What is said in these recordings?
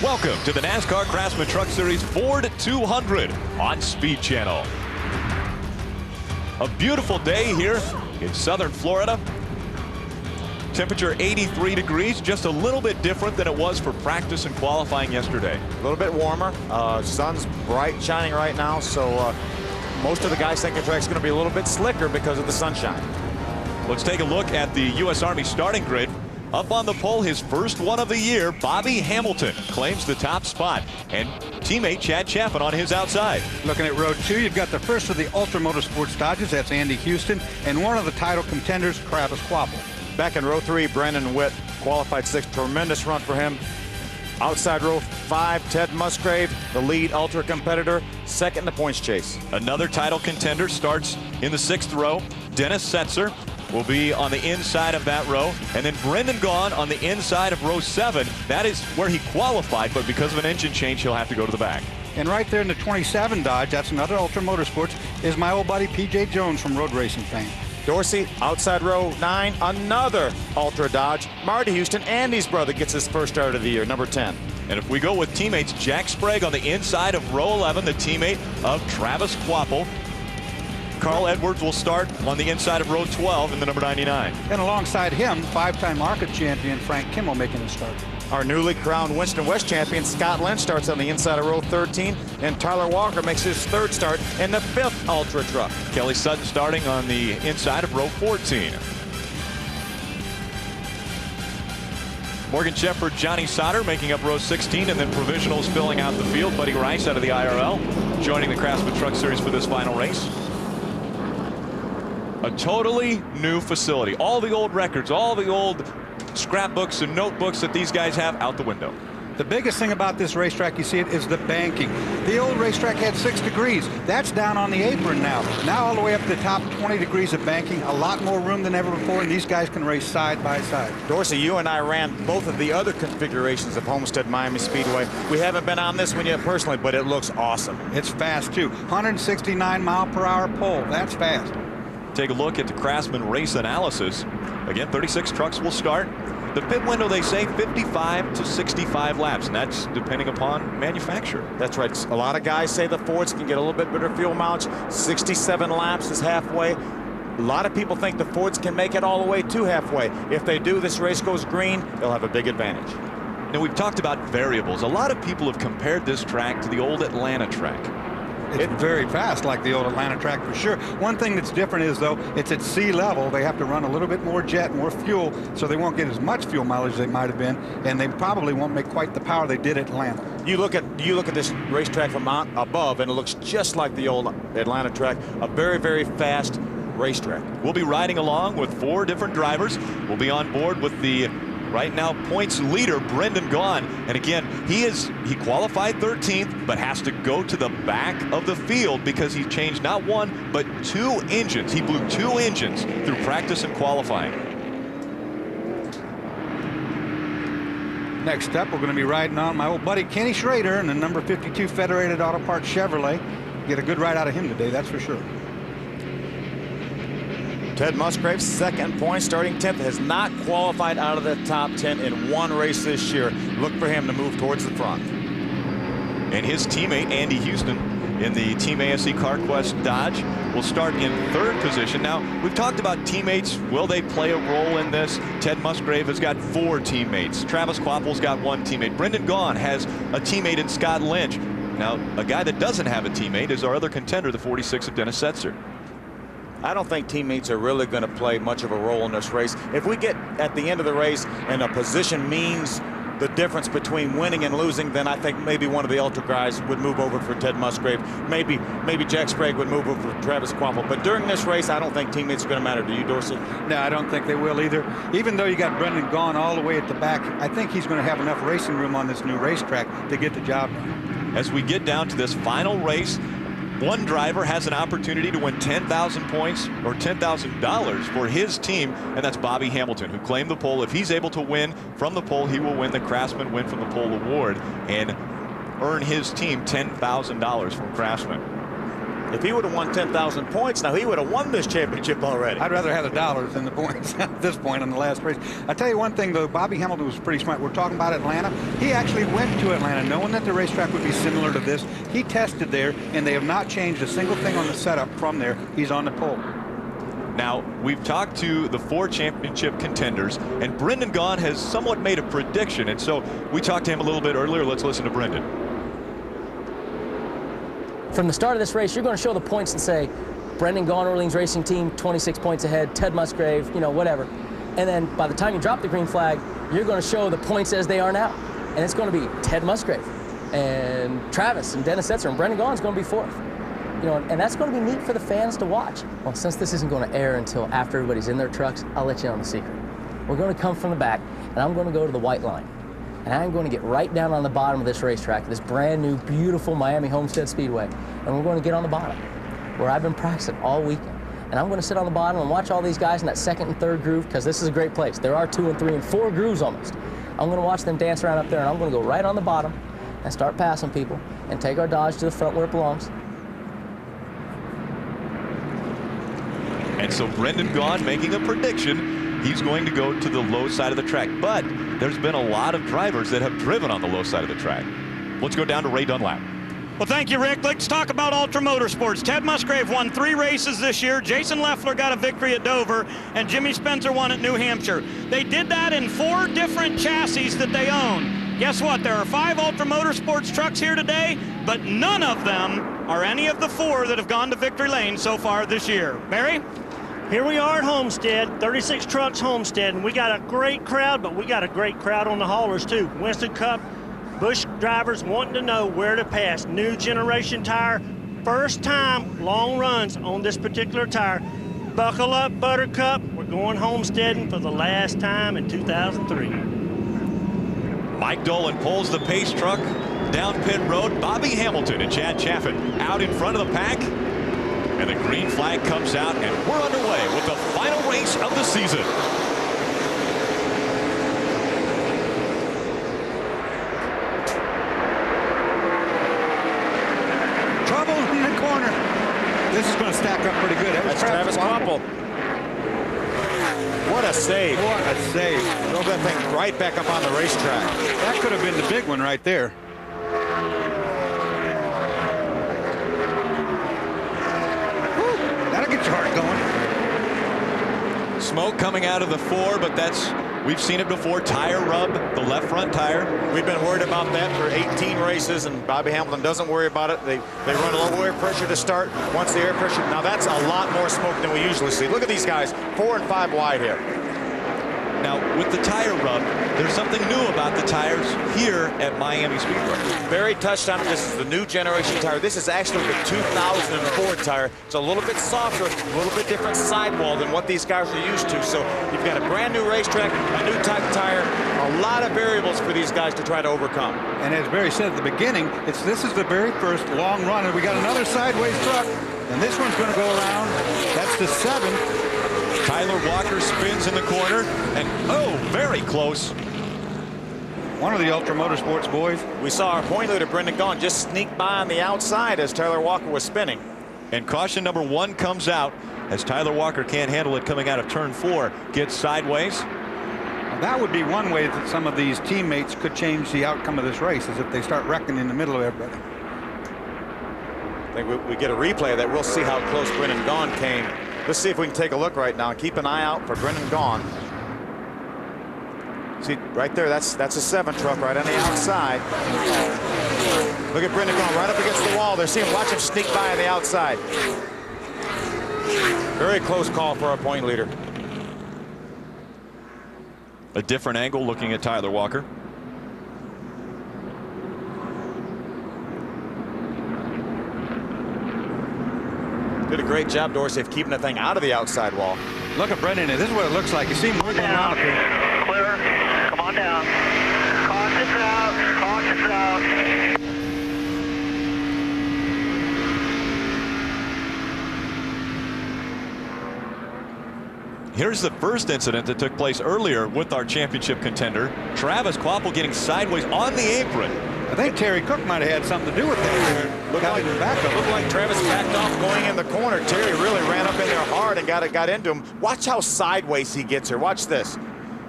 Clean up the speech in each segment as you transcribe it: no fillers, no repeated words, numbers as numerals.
Welcome to the NASCAR Craftsman Truck Series Ford 200 on Speed Channel. A beautiful day here in southern Florida. Temperature 83 degrees, just a little bit different than it was for practice and qualifying yesterday. A little bit warmer. Sun's bright, shining right now, so most of the guys think the track's going to be a little bit slicker because of the sunshine. Let's take a look at the U.S. Army starting grid. Up on the pole, his first one of the year, Bobby Hamilton claims the top spot, and teammate Chad Chaffin on his outside. Looking at row 2, you've got the first of the Ultra Motorsports Dodges, that's Andy Houston, and one of the title contenders, Travis Kvapil. Back in row 3, Brandon Witt qualified 6th. Tremendous run for him. Outside row 5, Ted Musgrave, the lead Ultra competitor, second in the points chase. Another title contender starts in the 6th row. Dennis Setzer will be on the inside of that row, and then Brendan Gaughan on the inside of row 7. That is where he qualified, but because of an engine change, he'll have to go to the back. And right there in the 27 Dodge, that's another Ultra Motorsports, is my old buddy P.J. Jones from road racing fame. Dorsey, outside row 9, another Ultra Dodge. Marty Houston, Andy's brother, gets his first start of the year, number 10. And if we go with teammates, Jack Sprague on the inside of row 11, the teammate of Travis Kvapil. Carl Edwards will start on the inside of row 12 in the number 99. And alongside him, 5-time market champion Frank Kimmel making a start. Our newly crowned Winston West champion Scott Lynch starts on the inside of row 13, and Tyler Walker makes his third start in the 5th Ultra truck. Kelly Sutton starting on the inside of row 14. Morgan Shepherd, Johnny Sauter making up row 16, and then provisionals filling out the field. Buddy Rice out of the IRL joining the Craftsman Truck Series for this final race. A totally new facility. All the old records, all the old scrapbooks and notebooks that these guys have out the window. The biggest thing about this racetrack, you see it, is the banking. The old racetrack had 6 degrees. That's down on the apron now. Now all the way up to the top, 20 degrees of banking, a lot more room than ever before, and these guys can race side by side. Dorsey, you and I ran both of the other configurations of Homestead Miami Speedway. We haven't been on this one yet personally, but it looks awesome. It's fast too. 169 mile per hour pole. That's fast. Take a look at the Craftsman race analysis. Again, 36 trucks will start. The pit window, they say 55 to 65 laps, and that's depending upon manufacturer. That's right. A lot of guys say the Fords can get a little bit better fuel mileage. 67 laps is halfway. A lot of people think the Fords can make it all the way to halfway. If they do, this race goes green, they'll have a big advantage. Now, we've talked about variables. A lot of people have compared this track to the old Atlanta track. It's very fast, like the old Atlanta track for sure. One thing that's different is, though, it's at sea level. They have to run a little bit more jet, more fuel, so they won't get as much fuel mileage as they might have been, and they probably won't make quite the power they did at Atlanta. You look at this racetrack from above, and it looks just like the old Atlanta track. A very, very fast racetrack. We'll be riding along with 4 different drivers. We'll be on board with the right now points leader, Brendan Gaughan. And again, he qualified 13th, but has to go to the back of the field because he changed not 1, but 2 engines. He blew 2 engines through practice and qualifying. Next up, we're going to be riding on my old buddy Kenny Schrader in the number 52 Federated Auto Parts Chevrolet. Get a good ride out of him today, that's for sure. Ted Musgrave, second point, starting 10th, has not qualified out of the top 10 in 1 race this year. Look for him to move towards the front. And his teammate, Andy Houston, in the Team ASE CarQuest Dodge, will start in 3rd position. Now, we've talked about teammates. Will they play a role in this? Ted Musgrave has got 4 teammates. Travis Kvapil's got 1 teammate. Brendan Gaughan has a teammate in Scott Lynch. Now, a guy that doesn't have a teammate is our other contender, the 46 of Dennis Setzer. I don't think teammates are really going to play much of a role in this race. If we get at the end of the race and a position means the difference between winning and losing, then I think maybe one of the Ultra guys would move over for Ted Musgrave. Maybe Jack Sprague would move over for Travis Kvapil. But during this race, I don't think teammates are going to matter. Do you, Dorsey? No, I don't think they will either. Even though you got Brendan Gaughan all the way at the back, I think he's going to have enough racing room on this new racetrack to get the job done. As we get down to this final race, one driver has an opportunity to win 10,000 points or $10,000 for his team, and that's Bobby Hamilton, who claimed the pole. If he's able to win from the pole, he will win the Craftsman Win from the Pole award and earn his team $10,000 from Craftsman. If he would have won 10,000 points, now he would have won this championship already. I'd rather have the dollars than the points at this point in the last race. I tell you one thing, though, Bobby Hamilton was pretty smart. We're talking about Atlanta. He actually went to Atlanta knowing that the racetrack would be similar to this. He tested there, and they have not changed a single thing on the setup from there. He's on the pole. Now, we've talked to the 4 championship contenders, and Brendan Gaughan has somewhat made a prediction, and so we talked to him a little bit earlier. Let's listen to Brendan. From the start of this race, you're going to show the points and say, Brendan Gaughan, Orleans Racing Team, 26 points ahead, Ted Musgrave, you know, whatever. And then by the time you drop the green flag, you're going to show the points as they are now. And it's going to be Ted Musgrave and Travis and Dennis Setzer, and Brendan Gaughan's going to be 4th. You know, and that's going to be neat for the fans to watch. Well, since this isn't going to air until after everybody's in their trucks, I'll let you on the secret. We're going to come from the back, and I'm going to go to the white line. And I'm going to get right down on the bottom of this racetrack, this brand new, beautiful Miami Homestead Speedway. And we're going to get on the bottom, where I've been practicing all weekend. And I'm going to sit on the bottom and watch all these guys in that 2nd and 3rd groove, because this is a great place. There are 2 and 3 and 4 grooves almost. I'm going to watch them dance around up there, and I'm going to go right on the bottom and start passing people and take our Dodge to the front where it belongs. And so Brendan Gaughan making a prediction. He's going to go to the low side of the track. But there's been a lot of drivers that have driven on the low side of the track. Let's go down to Ray Dunlap. Well, thank you, Rick. Let's talk about Ultra Motorsports. Ted Musgrave won 3 races this year. Jason Leffler got a victory at Dover, and Jimmy Spencer won at New Hampshire. They did that in 4 different chassis that they own. Guess what? There are 5 Ultra Motorsports trucks here today, but none of them are any of the 4 that have gone to victory lane so far this year. Barry? Here we are at Homestead, 36 trucks Homestead, and we got a great crowd, but we got a great crowd on the haulers too. Winston Cup, Busch drivers wanting to know where to pass. New generation tire, first time long runs on this particular tire. Buckle up, Buttercup. We're going homesteading for the last time in 2003. Mike Dolan pulls the pace truck down pit road. Bobby Hamilton and Chad Chaffin out in front of the pack. And the green flag comes out, and we're underway with the final race of the season. Trouble in the corner. This is going to stack up pretty good. That's Travis Kvapil. What a save. What a save. Throw that thing right back up on the racetrack. That could have been the big one right there. That'll get your heart going. Smoke coming out of the 4, but we've seen it before. Tire rub, the left front tire. We've been worried about that for 18 races, and Bobby Hamilton doesn't worry about it. They run low air pressure to start. Once the air pressure, now that's a lot more smoke than we usually see. Look at these guys, 4 and 5 wide here. Now, with the tire rub, there's something new about the tires here at Miami Speedway. Barry touched on it. This is the new generation tire. This is actually the 2004 tire. It's a little bit softer, a little bit different sidewall than what these guys are used to. So you've got a brand new racetrack, a new type tire, a lot of variables for these guys to try to overcome. And as Barry said at the beginning, this is the very first long run, and we got another sideways truck, and this one's going to go around. That's the 7. Tyler Walker spins in the corner, and oh, very close. One of the Ultra Motorsports boys. We saw our point leader, Brendan Gaughan, just sneak by on the outside as Tyler Walker was spinning. And caution number 1 comes out as Tyler Walker can't handle it coming out of turn 4. Gets sideways. Now, that would be one way that some of these teammates could change the outcome of this race, is if they start wrecking in the middle of everybody. I think we get a replay of that. We'll see how close Brendan Gaughan came. Let's see if we can take a look right now. Keep an eye out for Brendan Gaughan. See, right there, that's a 7 truck right on the outside. Look at Brendan Gaughan right up against the wall. They're seeing, watch him sneak by on the outside. Very close call for our point leader. A different angle looking at Tyler Walker. Did a great job, Dorsey, of keeping the thing out of the outside wall. Look at Brendan. This is what it looks like. You see him wiggling around up here. Clear. Come on down. Cautious out. Cautious out. Here's the first incident that took place earlier with our championship contender. Travis Kvapil getting sideways on the apron. I think Terry Cook might have had something to do with that. Looked like Travis backed off going in the corner. Terry really ran up in there hard and got into him. Watch how sideways he gets here. Watch this.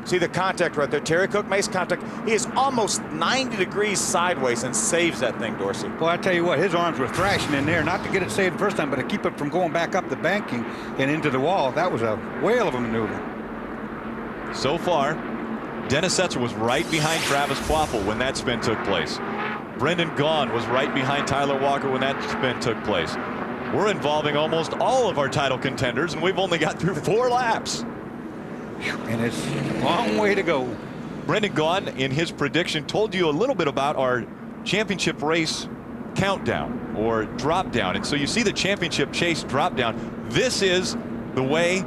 See the contact right there. Terry Cook makes contact. He is almost 90 degrees sideways and saves that thing, Dorsey. Well, I tell you what, his arms were thrashing in there, not to get it saved the first time, but to keep it from going back up the banking and into the wall. That was a whale of a maneuver. So far, Dennis Setzer was right behind Travis Kvapil when that spin took place. Brendan Gaughan was right behind Tyler Walker when that spin took place. We're involving almost all of our title contenders, and we've only got through 4 laps. And it's a long way to go. Brendan Gaughan, in his prediction, told you a little bit about our championship race countdown or drop down. And so you see the championship chase drop down. This is the way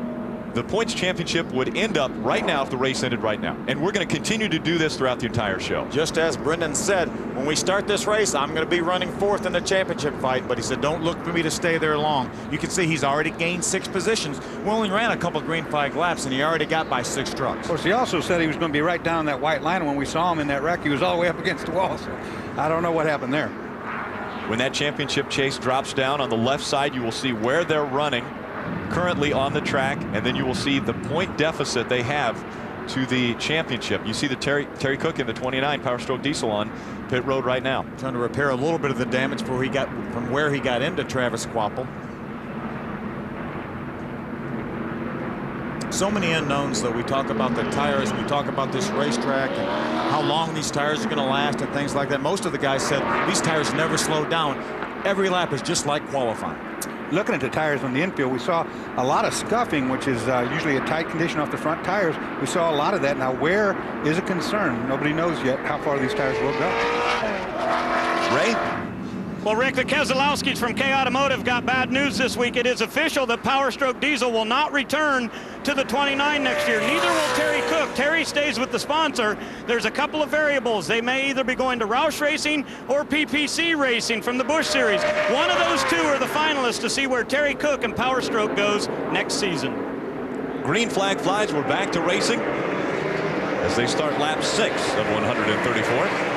the points championship would end up right now if the race ended right now. And we're going to continue to do this throughout the entire show. Just as Brendan said, when we start this race, I'm going to be running 4th in the championship fight. But he said, don't look for me to stay there long. You can see he's already gained 6 positions. We only ran a couple of green flag laps, and he already got by 6 trucks. Of course, he also said he was going to be right down that white line. When we saw him in that wreck, he was all the way up against the wall. So I don't know what happened there. When that championship chase drops down on the left side, you will see where they're running currently on the track, and then you will see the point deficit they have to the championship. You see the Terry Cook in the 29 Power Stroke Diesel on pit road right now. Trying to repair a little bit of the damage from where he got into Travis Kvapil. So many unknowns, though. We talk about the tires, we talk about this racetrack and how long these tires are going to last and things like that. Most of the guys said these tires never slow down. Every lap is just like qualifying. Looking at the tires on the infield, we saw a lot of scuffing, which is usually a tight condition off the front tires. We saw a lot of that. Now, wear is a concern. Nobody knows yet how far these tires will go. Ray? Well, Rick, the Keselowskis from K Automotive got bad news this week. It is official that Power Stroke Diesel will not return to the 29 next year. Neither will Terry Cook. Terry stays with the sponsor. There's a couple of variables. They may either be going to Roush Racing or PPC Racing from the Busch Series. One of those two are the finalists to see where Terry Cook and Power Stroke goes next season. Green flag flies. We're back to racing as they start lap 6 of 134.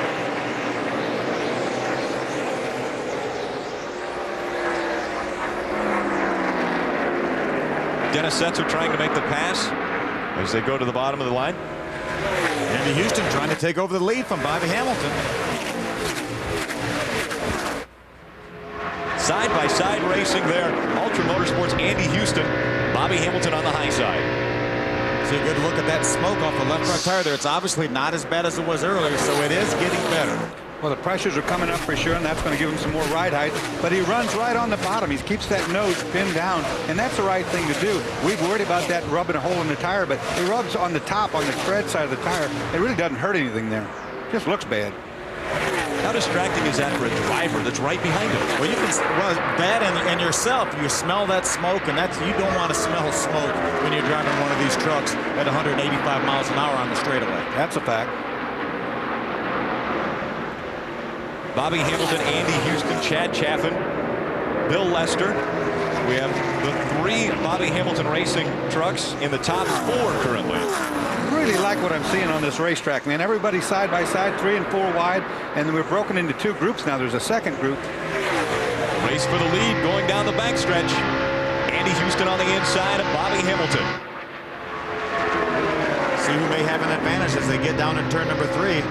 Dennis Setzer trying to make the pass as they go to the bottom of the line. Andy Houston trying to take over the lead from Bobby Hamilton. Side-by-side racing there. Ultra Motorsports, Andy Houston, Bobby Hamilton on the high side. See a good look at that smoke off the left front tire there. It's obviously not as bad as it was earlier, so it is getting better. Well, the pressures are coming up for sure, and that's going to give him some more ride height. But he runs right on the bottom. He keeps that nose pinned down, and that's the right thing to do. We've worried about that rubbing a hole in the tire, but it rubs on the top, on the tread side of the tire. It really doesn't hurt anything there. Just looks bad. How distracting is that for a driver that's right behind him? Well, you can, that and yourself, you smell that smoke, and you don't want to smell smoke when you're driving one of these trucks at 185 miles an hour on the straightaway. That's a fact. Bobby Hamilton, Andy Houston, Chad Chaffin, Bill Lester. We have the 3 Bobby Hamilton Racing trucks in the top 4 currently. Really like what I'm seeing on this racetrack, man. Everybody side by side, 3 and 4 wide, and we're broken into 2 groups now. There's a second group. Race for the lead going down the backstretch. Andy Houston on the inside of Bobby Hamilton. See who may have an advantage as they get down in turn number 3.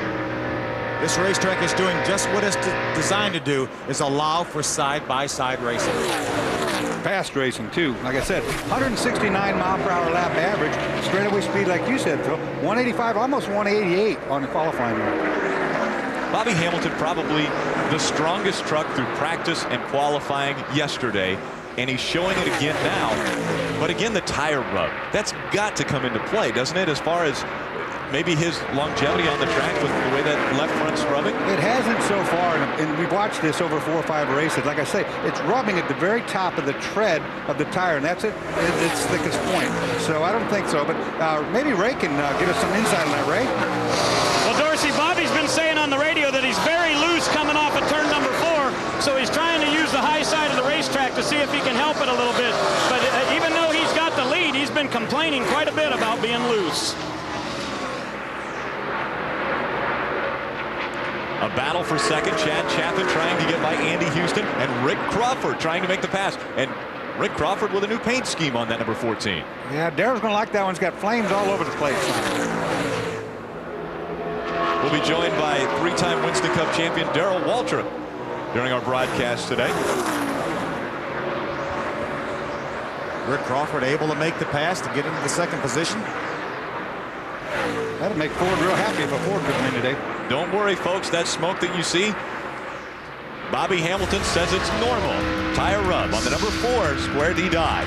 This racetrack is doing just what it's designed to do, is allow for side-by-side racing. Fast racing, too. Like I said, 169 mile per hour lap average. Straightaway speed, like you said, Phil, 185, almost 188 on the qualifying run. Bobby Hamilton probably the strongest truck through practice and qualifying yesterday, and he's showing it again now. But again, the tire rub, that's got to come into play, doesn't it, as far as maybe his longevity on the track with the way that left front's rubbing? It hasn't so far, and we've watched this over 4 or 5 races. Like I say, it's rubbing at the very top of the tread of the tire, and that's its thickest point. So I don't think so, but maybe Ray can give us some insight on that, Ray. Well, Dorsey, Bobby's been saying on the radio that he's very loose coming off of turn number 4, so he's trying to use the high side of the racetrack to see if he can help it a little bit. But even though he's got the lead, he's been complaining quite a bit about being loose. A battle for second. Chad Chapman trying to get by Andy Houston, and Rick Crawford trying to make the pass. And Rick Crawford with a new paint scheme on that number 14. Yeah, Darrell's going to like that one. It's got flames all over the place. We'll be joined by three-time Winston Cup champion Darrell Waltrip during our broadcast today. Rick Crawford able to make the pass to get into the second position. That'll make Ford real happy if a Ford could win today. Don't worry, folks. That smoke that you see, Bobby Hamilton says it's normal. Tire rub on the number 4 Square D Dodge.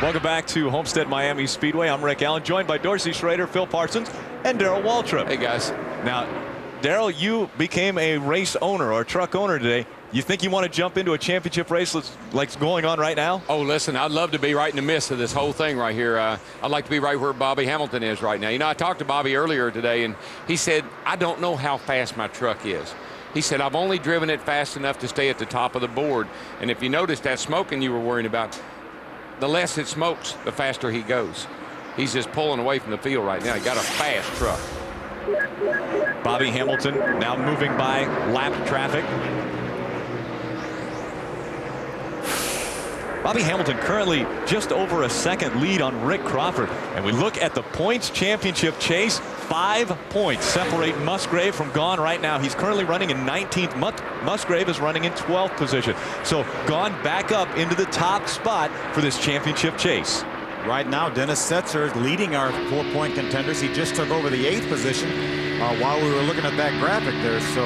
Welcome back to Homestead Miami Speedway. I'm Rick Allen, joined by Dorsey Schrader, Phil Parsons, and Darrell Waltrip. Hey, guys. Now, Darrell, you became a race owner or a truck owner today. You think you want to jump into a championship race like going on right now? Oh, listen, I'd love to be right in the midst of this whole thing right here. I'd like to be right where Bobby Hamilton is right now. You know, I talked to Bobby earlier today, and he said, I don't know how fast my truck is. He said, I've only driven it fast enough to stay at the top of the board. And if you notice that smoking you were worrying about, the less it smokes, the faster he goes. He's just pulling away from the field right now. He got a fast truck. Bobby Hamilton now moving by lap traffic. Bobby Hamilton currently just over a second lead on Rick Crawford. And we look at the points championship chase. 5 points separate Musgrave from Gone right now. He's currently running in 19th. Musgrave is running in 12th position. So Gone back up into the top spot for this championship chase. Right now, Dennis Setzer is leading our 4-point contenders. He just took over the 8th position while we were looking at that graphic there. So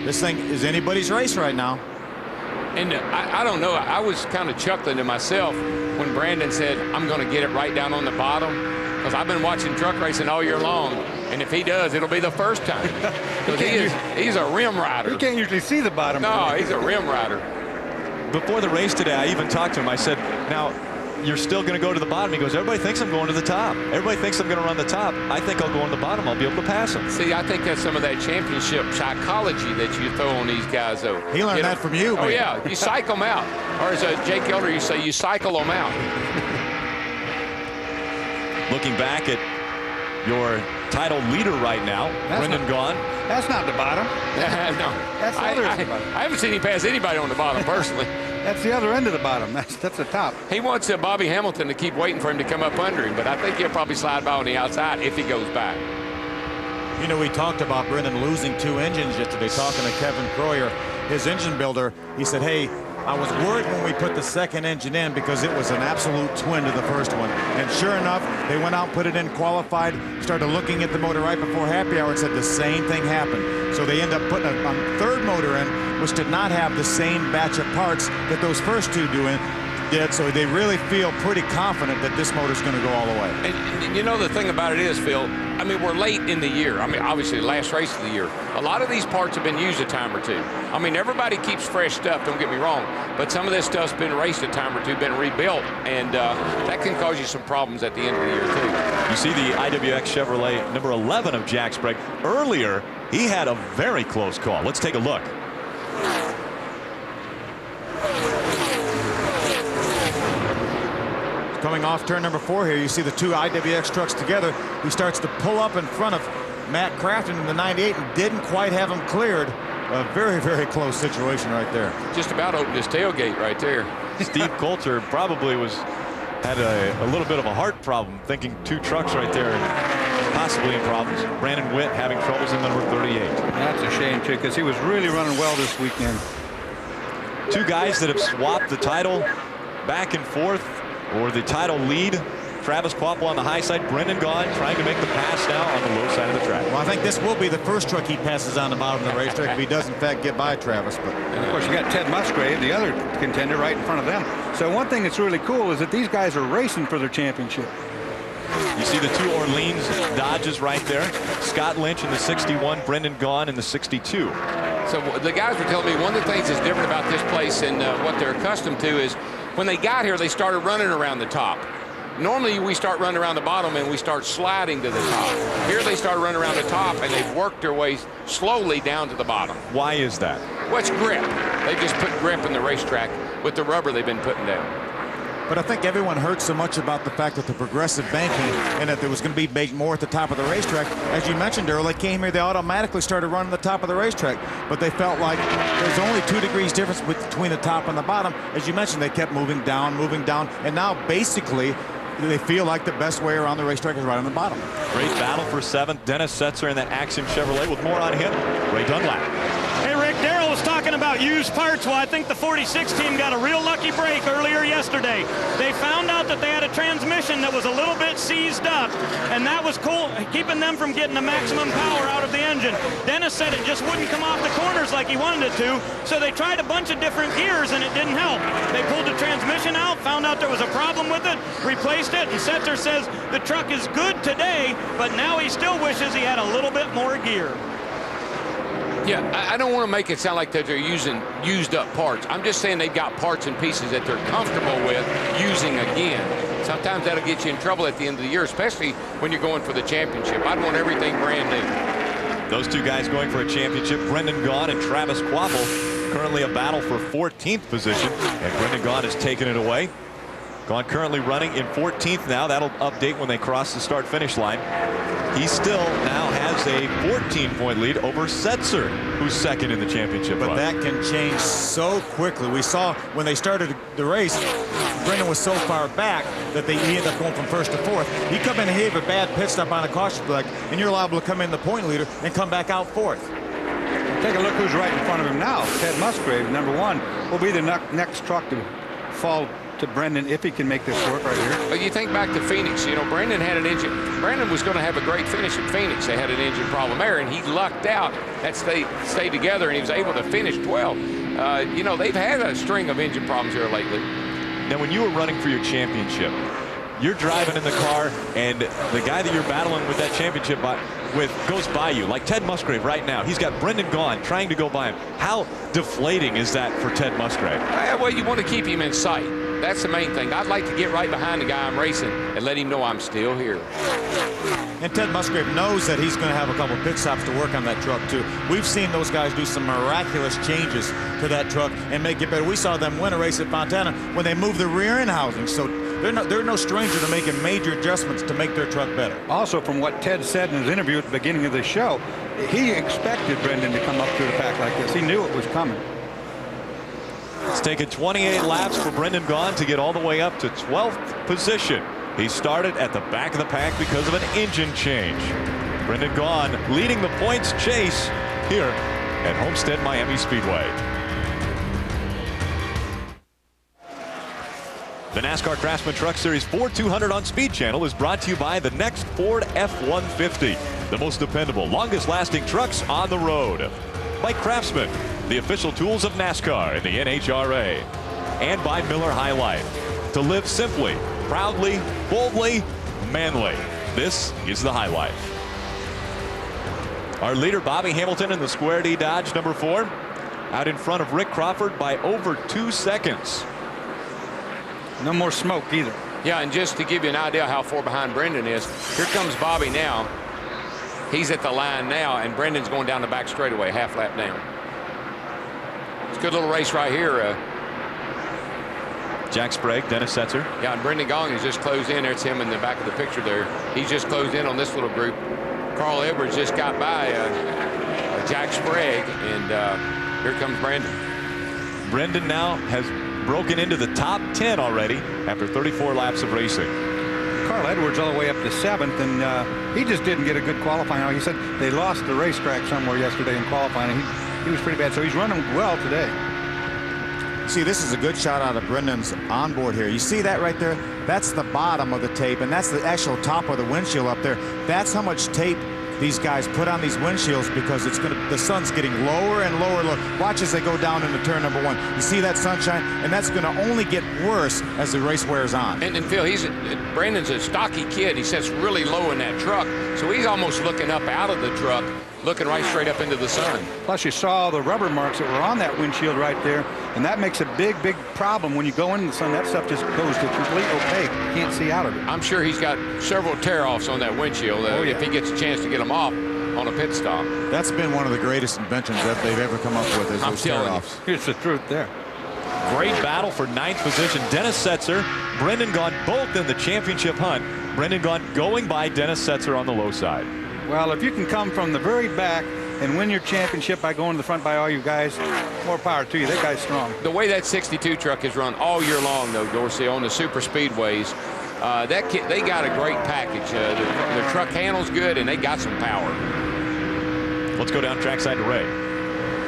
this thing is anybody's race right now. And I don't know. I was kind of chuckling to myself when Brandon said, I'm going to get it right down on the bottom. Because I've been watching truck racing all year long. And if he does, it'll be the first time. Because he's a rim rider. You can't usually see the bottom. No, he's a rim rider. Before the race today, I even talked to him. I said, now, you're still going to go to the bottom. He goes, everybody thinks I'm going to the top. Everybody thinks I'm going to run the top. I think I'll go on the bottom. I'll be able to pass him. See, I think that's some of that championship psychology that you throw on these guys, though. He learned that from you, man. Oh, yeah. You psych them out. Or as Jake Elder, you say, you cycle them out. Looking back at your title leader right now, Brendan Gaughan. That's not the bottom. No. That's the other end of the bottom. I haven't seen him pass anybody on the bottom, personally. That's the other end of the bottom. That's the top. He wants Bobby Hamilton to keep waiting for him to come up under him, but I think he'll probably slide by on the outside if he goes back. You know, we talked about Brendan losing 2 engines yesterday, talking to Kevin Croyer, his engine builder. He said, hey, I was worried when we put the second engine in because it was an absolute twin to the first one. And sure enough, they went out, put it in, qualified, started looking at the motor right before happy hour and said the same thing happened. So they end up putting a third motor in, which did not have the same batch of parts that those first 2 did. So they really feel pretty confident that this motor's going to go all the way. And you know, the thing about it is, Phil, I mean, we're late in the year. I mean, obviously, the last race of the year. A lot of these parts have been used a time or 2. I mean, everybody keeps fresh stuff, don't get me wrong, but some of this stuff's been raced a time or 2, been rebuilt, and that can cause you some problems at the end of the year, too. You see the IWX Chevrolet number 11 of Jack Sprague. Earlier, he had a very close call. Let's take a look. Coming off turn number 4 here, you see the 2 IWX trucks together. He starts to pull up in front of Matt Crafton in the 98 and didn't quite have him cleared. A very, very close situation right there. Just about opened his tailgate right there. Steve Coulter probably had a little bit of a heart problem, thinking 2 trucks right there and possibly in problems. Brandon Witt having troubles in number 38. That's a shame, too, because he was really running well this weekend. 2 guys that have swapped the title back and forth, or the title lead. Travis Kvapil on the high side, Brendan Gaughan trying to make the pass now on the low side of the track. Well, I think this will be the first truck he passes on the bottom of the racetrack if he does in fact get by Travis. But of course, you got Ted Musgrave, the other contender, right in front of them. So one thing that's really cool is that these guys are racing for their championship. You see the 2 Orleans Dodges right there. Scott Lynch in the 61, Brendan Gaughan in the 62. So the guys were telling me one of the things that's different about this place and what they're accustomed to is when they got here, they started running around the top. Normally we start running around the bottom and we start sliding to the top. Here they start running around the top and they've worked their way slowly down to the bottom. Why is that? Well, it's grip. They just put grip in the racetrack with the rubber they've been putting down. But I think everyone heard so much about the fact that the progressive banking and that there was going to be baked more at the top of the racetrack. As you mentioned, Earl, they came here, they automatically started running the top of the racetrack. But they felt like there's only 2 degrees difference between the top and the bottom. As you mentioned, they kept moving down, and now basically they feel like the best way around the racetrack is right on the bottom. Great battle for 7th. Dennis Setzer in that Axiom Chevrolet. With more on him, Ray Dunlap. Hey, Rick, Darrell was talking about used parts. Well, I think the 46 team got a real lucky break earlier yesterday. They found out that they had a transmission that was a little bit seized up, and that was cool, keeping them from getting the maximum power out of the engine. Dennis said it just wouldn't come off the corners like he wanted it to, so they tried a bunch of different gears, and it didn't help. They pulled the transmission out, found out there was a problem with it, replaced it, and Setzer says the truck is good today, but now he still wishes he had a little bit more gear. Yeah, I don't want to make it sound like that they're using used up parts. I'm just saying they've got parts and pieces that they're comfortable with using again. Sometimes that'll get you in trouble at the end of the year, especially when you're going for the championship. I'd want everything brand new. Those two guys going for a championship, Brendan Gaughan and Travis Kvapil, currently a battle for 14th position, and Brendan Gaughan has taken it away. Gaughan currently running in 14th now. That'll update when they cross the start-finish line. He still now has a 14-point lead over Setzer, who's second in the championship. But that can change so quickly. We saw when they started the race, Brendan was so far back that he ended up going from 1st to 4th. You come in and have a bad pit stop on a caution flag, and you're liable to come in the point leader and come back out 4th. Take a look who's right in front of him now. Ted Musgrave, #1, will be the next truck to fall to Brendan if he can make this work right here. But you think back to Phoenix, you know, Brendan had an engine. Brendan was going to have a great finish at Phoenix. They had an engine problem there, and he lucked out. That stayed together, and he was able to finish 12. You know, they've had a string of engine problems here lately. Now, when you were running for your championship, you're driving in the car, and the guy that you're battling with that championship with goes by you, like Ted Musgrave right now. He's got Brendan Gaughan trying to go by him. How deflating is that for Ted Musgrave? Well, you want to keep him in sight. That's the main thing. I'd like to get right behind the guy I'm racing and let him know I'm still here. And Ted Musgrave knows that he's going to have a couple pit stops to work on that truck, too. We've seen those guys do some miraculous changes to that truck and make it better. We saw them win a race at Fontana when they moved the rear end housing. So they're no stranger to making major adjustments to make their truck better. Also, from what Ted said in his interview at the beginning of the show, he expected Brendan to come up through the pack like this. He knew it was coming. It's taken 28 laps for Brendan Gaughan to get all the way up to 12th position. He started at the back of the pack because of an engine change. Brendan Gaughan leading the points chase here at Homestead Miami Speedway. The NASCAR Craftsman Truck Series 4 on Speed Channel is brought to you by the next Ford F-150, the most dependable, longest-lasting trucks on the road. By Craftsman, the official tools of NASCAR and the NHRA. And by Miller High Life. To live simply, proudly, boldly, manly. This is the High Life. Our leader, Bobby Hamilton, in the Square D Dodge #4, out in front of Rick Crawford by over 2 seconds. No more smoke either. Yeah, and just to give you an idea how far behind Brendan is, here comes Bobby now. He's at the line now, and Brendan's going down the back straightaway, half lap down. It's a good little race right here. Jack Sprague, Dennis Setzer. Yeah, and Brendan Gaughan has just closed in. There's him in the back of the picture there. He's just closed in on this little group. Carl Edwards just got by Jack Sprague, and here comes Brendan. Brendan now has broken into the top 10 already after 34 laps of racing. Carl Edwards all the way up to 7th, and he just didn't get a good qualifying. He said they lost the racetrack somewhere yesterday in qualifying. He was pretty bad, so he's running well today. See, this is a good shot out of Brendan's onboard here. You see that right there? That's the bottom of the tape, and that's the actual top of the windshield up there. That's how much tape these guys put on these windshields because the sun's getting lower and lower. Look, watch as they go down into turn number 1. You see that sunshine, and that's going to only get worse as the race wears on. And Phil, Brandon's a stocky kid. He sits really low in that truck, so he's almost looking up out of the truck, looking right straight up into the sun. Plus, you saw all the rubber marks that were on that windshield right there, and that makes a big problem when you go into the sun. That stuff just goes to complete opaque. You can't see out of it. I'm sure he's got several tear-offs on that windshield if he gets a chance to get them off on a pit stop. That's been one of the greatest inventions that they've ever come up with, is those tear-offs. Here's the truth there. Great battle for 9th position. Dennis Setzer, Brendan Gaughan both in the championship hunt. Brendan Gaughan going by Dennis Setzer on the low side. Well, if you can come from the very back and win your championship by going to the front by all you guys, more power to you. That guy's strong. The way that 62 truck is run all year long, though, Dorsey, on the super speedways, they got a great package. The truck handles good, and they got some power. Let's go down trackside to Ray.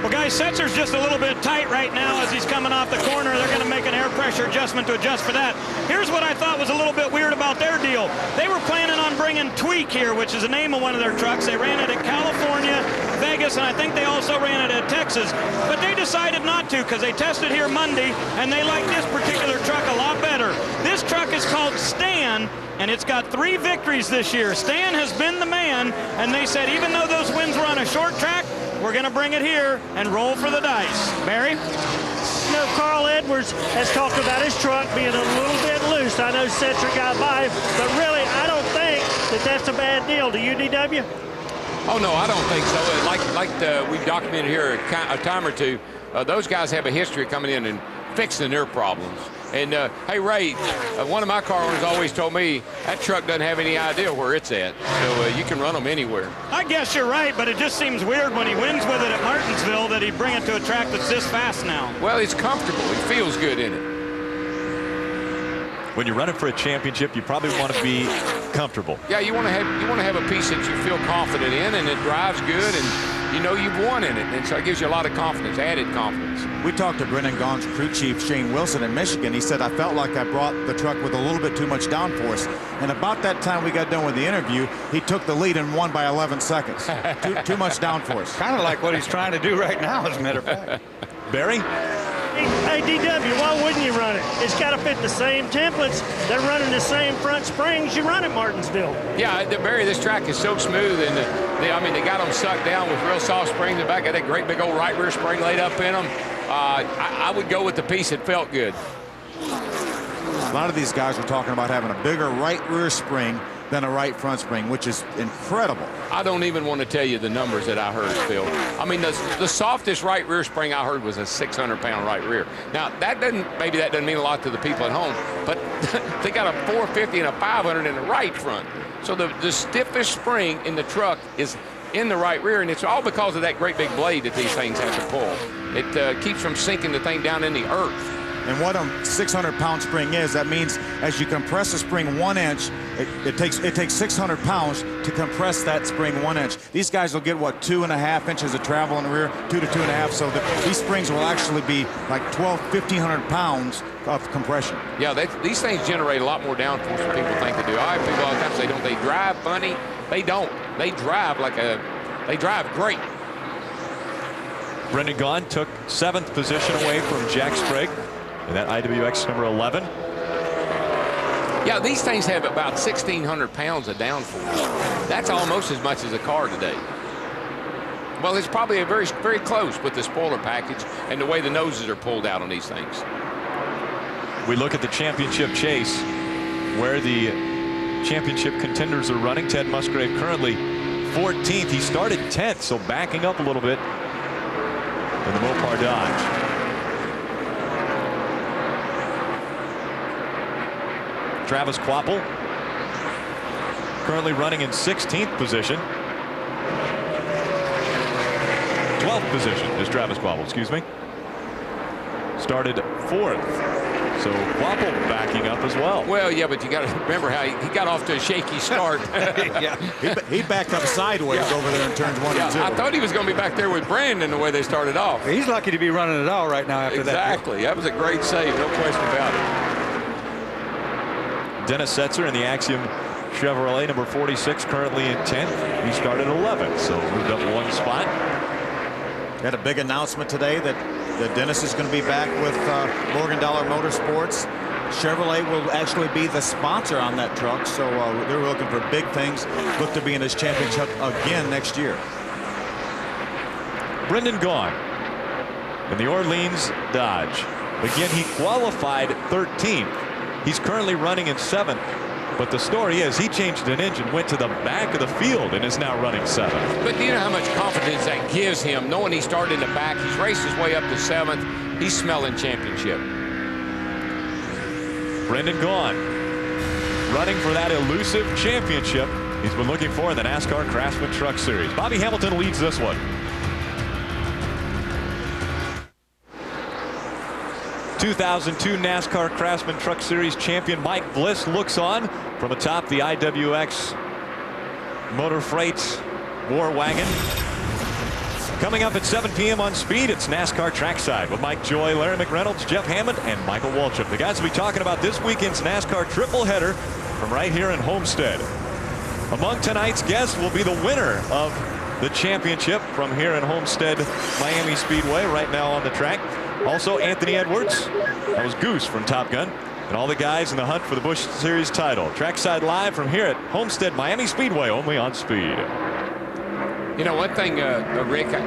Well, guys, Setzer's just a little bit tight right now as he's coming off the corner. They're going to make an air pressure adjustment to adjust for that. Here's what I thought was a little bit weird about their deal. They were planning on bringing Tweak here, which is the name of one of their trucks. They ran it at California, Vegas, and I think they also ran it at Texas. But they decided not to because they tested here Monday, and they like this particular truck a lot better. This truck is called Stan, and it's got 3 victories this year. Stan has been the man, and they said even though those wins were on a short track, we're going to bring it here and roll for the dice. Barry? You know, Carl Edwards has talked about his truck being a little bit loose. I know Setzer got by, but really, I don't think that that's a bad deal. Do you, DW? Oh, no, I don't think so. Like we've documented here a time or two, those guys have a history of coming in and fixing their problems. And, hey, Ray, one of my car owners always told me that truck doesn't have any idea where it's at. So you can run them anywhere. I guess you're right, but it just seems weird when he wins with it at Martinsville that he'd bring it to a track that's this fast now. Well, it's comfortable. He feels good in it. When you're running for a championship, you probably want to be comfortable. Yeah, you want to have a piece that you feel confident in, and it drives good, and you know you've won in it, and so it gives you a lot of confidence, added confidence. We talked to Brendan Gaughan's crew chief, Shane Wilson, in Michigan. He said, I felt like I brought the truck with a little bit too much downforce. And about that time we got done with the interview, he took the lead and won by 11 seconds. too much downforce. Kind of like what he's trying to do right now, as a matter of fact. Barry? Hey, DW, why wouldn't you run it? It's got to fit the same templates. They're running the same front springs you run at Martinsville. Yeah, Barry, this track is so smooth, and they got them sucked down with real soft springs. The back of that great big old right rear spring laid up in them. I would go with the piece that felt good. A lot of these guys were talking about having a bigger right rear spring than a right front spring, which is incredible. I don't even want to tell you the numbers that I heard, Phil. I mean, the softest right rear spring I heard was a 600-pound right rear. Now, maybe that doesn't mean a lot to the people at home, but they got a 450 and a 500 in the right front. So the stiffest spring in the truck is in the right rear, and it's all because of that great big blade that these things have to pull. It keeps from sinking the thing down in the earth. And what a 600-pound spring is, that means as you compress a spring 1 inch, it takes 600 pounds to compress that spring 1 inch. These guys will get, what, 2.5 inches of travel in the rear, 2 to 2.5. So these springs will actually be like 1,500 pounds of compression. Yeah, these things generate a lot more downforce than people think they do. I have people all the time say, don't they drive funny? They don't. They drive they drive great. Brendan Gaughan took 7th position away from Jack Sprague in that IWX number 11. Yeah, these things have about 1,600 pounds of downforce. That's almost as much as a car today. Well, it's probably very, very close with the spoiler package and the way the noses are pulled out on these things. We look at the championship chase where the championship contenders are running. Ted Musgrave currently 14th. He started 10th, so backing up a little bit in the Mopar Dodge. Travis Kvapil currently running in 16th position. 12th position is Travis Kvapil, excuse me. Started 4th. So Kvapil backing up as well. Well, yeah, but you got to remember how he got off to a shaky start. Yeah, he backed up sideways over there in turns 1 and 2. I thought he was going to be back there with Brandon the way they started off. He's lucky to be running it all right now after that. Exactly. That was a great save, no question about it. Dennis Setzer in the Axiom Chevrolet, number 46, currently in 10th. He started 11th, so moved up one spot. Got a big announcement today that Dennis is going to be back with Morgan Dollar Motorsports. Chevrolet will actually be the sponsor on that truck, so they're looking for big things. Look to be in this championship again next year. Brendan Gaughan in the Orleans Dodge. Again, he qualified 13th. He's currently running in 7th. But the story is he changed an engine, went to the back of the field, and is now running 7th. But do you know how much confidence that gives him, knowing he started in the back? He's raced his way up to 7th. He's smelling championship. Brendan Gaughan running for that elusive championship he's been looking for in the NASCAR Craftsman Truck Series. Bobby Hamilton leads this one. (2002) NASCAR Craftsman Truck Series champion Mike Bliss looks on from atop the IWX Motor Freight War Wagon. Coming up at 7 p.m. on Speed, it's NASCAR Trackside with Mike Joy, Larry McReynolds, Jeff Hammond, and Michael Waltrip. The guys will be talking about this weekend's NASCAR triple header from right here in Homestead. Among tonight's guests will be the winner of the championship from here in Homestead Miami Speedway, right now on the track. Also Anthony Edwards, that was Goose from Top Gun, and all the guys in the hunt for the Busch Series title. Trackside live from here at Homestead Miami Speedway, only on Speed. You know, one thing, Rick, that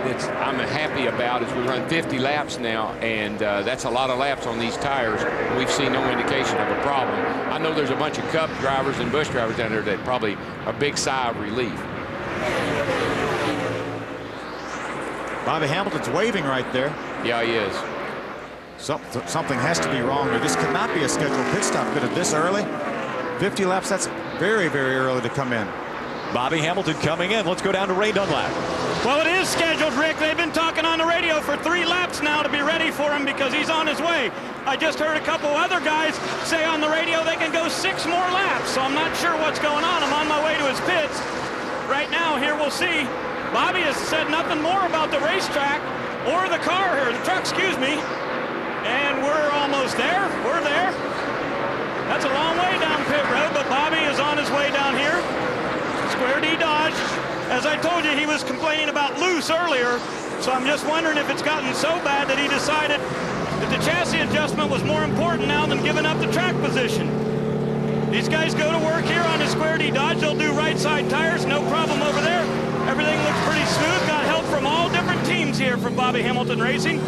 I'm happy about is we run 50 laps now, and that's a lot of laps on these tires. We've seen no indication of a problem. I know there's a bunch of Cup drivers and Busch drivers down there that probably a big sigh of relief. Bobby Hamilton's waving right there. Yeah, he is. Something has to be wrong here. This could not be a scheduled pit stop. Could have this early? 50 laps, that's very, very early to come in. Bobby Hamilton coming in. Let's go down to Ray Dunlap. Well, it is scheduled, Rick. They've been talking on the radio for 3 laps now to be ready for him because he's on his way. I just heard a couple other guys say on the radio they can go 6 more laps, so I'm not sure what's going on. I'm on my way to his pits. Right now, here we'll see. Bobby has said nothing more about the racetrack or the car, or the truck, excuse me. And we're almost there. We're there. That's a long way down pit road, but Bobby is on his way down here. Square D Dodge. As I told you, he was complaining about loose earlier, so I'm just wondering if it's gotten so bad that he decided that the chassis adjustment was more important now than giving up the track position. These guys go to work here on the Square D Dodge. They'll do right side tires, no problem over there. Everything looks pretty smooth. Got help from all different teams here from Bobby Hamilton Racing.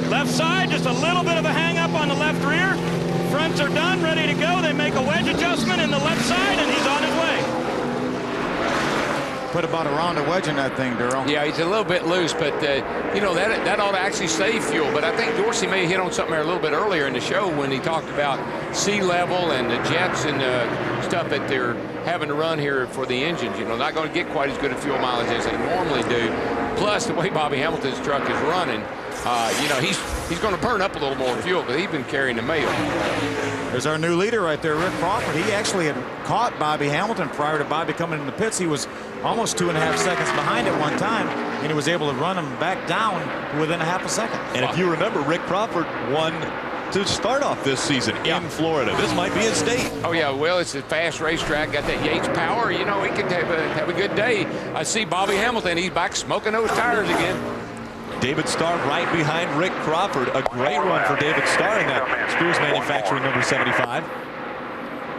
Left side, just a little bit of a hang up on the left rear. Fronts are done, ready to go. They make a wedge adjustment in the left side, and he's on his way. Put about a round of wedge in that thing, Darrell. Yeah, he's a little bit loose, but, you know, that ought to actually save fuel. But I think Dorsey may have hit on something there a little bit earlier in the show when he talked about sea level and the jets and stuff that they're having to run here for the engines. You know, not going to get quite as good a fuel mileage as they normally do. Plus, the way Bobby Hamilton's truck is running, you know, he's going to burn up a little more fuel because he's been carrying the mail. There's our new leader right there, Rick Crawford. He actually had caught Bobby Hamilton prior to Bobby coming in the pits. He was almost 2.5 seconds behind at one time, and he was able to run him back down within a half a second. And if you remember, Rick Crawford won to start off this season in Florida. This might be his state. Oh, yeah, well, it's a fast racetrack, got that Yates power. You know, he can have a good day. I see Bobby Hamilton. He's back smoking those tires again. David Starr right behind Rick Crawford. A great run for David Starr in that Spears Manufacturing number 75.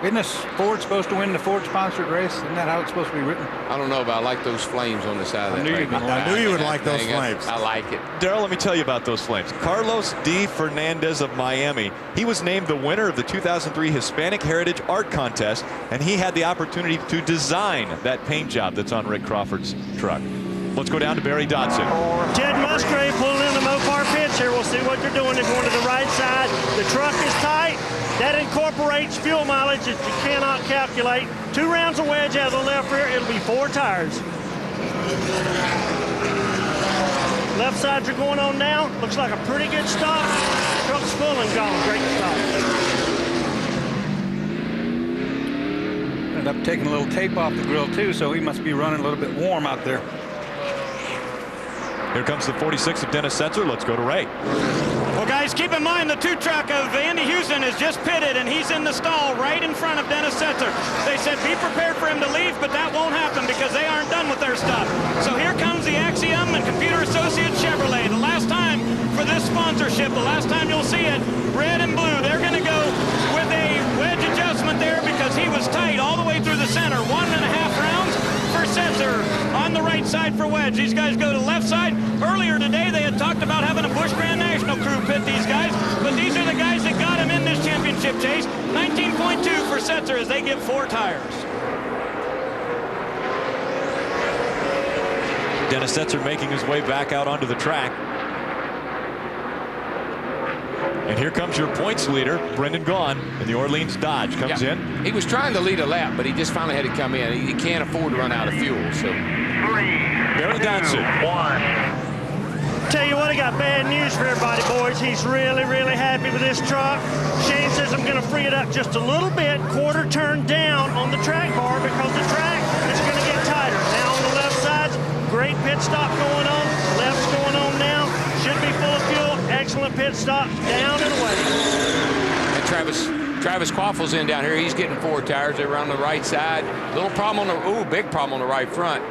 Isn't this Ford supposed to win the Ford sponsored race? Isn't that how it's supposed to be written? I don't know, but I like those flames on the side of that thing. I knew you would like those flames. I like it. Darrell, let me tell you about those flames. Carlos D. Fernandez of Miami. He was named the winner of the 2003 Hispanic Heritage Art Contest, and he had the opportunity to design that paint job that's on Rick Crawford's truck. Let's go down to Barry Dodson. Ted Musgrave pulling in the Mopar pits here. We'll see what they're doing. They're going to the right side. The truck is tight. That incorporates fuel mileage that you cannot calculate. 2 rounds of wedge out of the left rear. It'll be 4 tires. Left sides are going on now. Looks like a pretty good stop. Truck's full and gone. Great stop. Ended up taking a little tape off the grill too, so he must be running a little bit warm out there. Here comes the 46 of Dennis Setzer. Let's go to Ray. Well, guys, Chase, keep in mind the 2-truck of Andy Houston is just pitted, and he's in the stall right in front of Dennis Setzer. They said be prepared for him to leave, but that won't happen because they aren't done with their stuff. So here comes the Axiom and Computer Associates Chevrolet. The last time for this sponsorship, the last time you'll see it, red and blue. They're going to go with a wedge adjustment there because he was tight all the way through the center. 1.5 rounds for Setzer on the right side for wedge. These guys go to left side. Earlier today, they had talked about having a Busch Grand National crew pit these guys, but these are the guys that got him in this championship chase. 19.2 for Setzer as they give 4 tires. Dennis Setzer making his way back out onto the track. And here comes your points leader, Brendan Gaughan, in the Orleans Dodge. Comes in. He was trying to lead a lap, but he just finally had to come in. He can't afford to run out of fuel. So 3, Barry Dodson. 1. Tell you what, I got bad news for everybody, boys. He's really, really happy with this truck. Shane says I'm going to free it up just a little bit, quarter turn down on the track bar because the track is going to get tighter. Now on the left side, great pit stop going on. Left's going on now. Should be full of fuel. Excellent pit stop, down and away. And Travis Quaffel's in down here. He's getting 4 tires. They were on the right side. Little problem on the, big problem on the right front.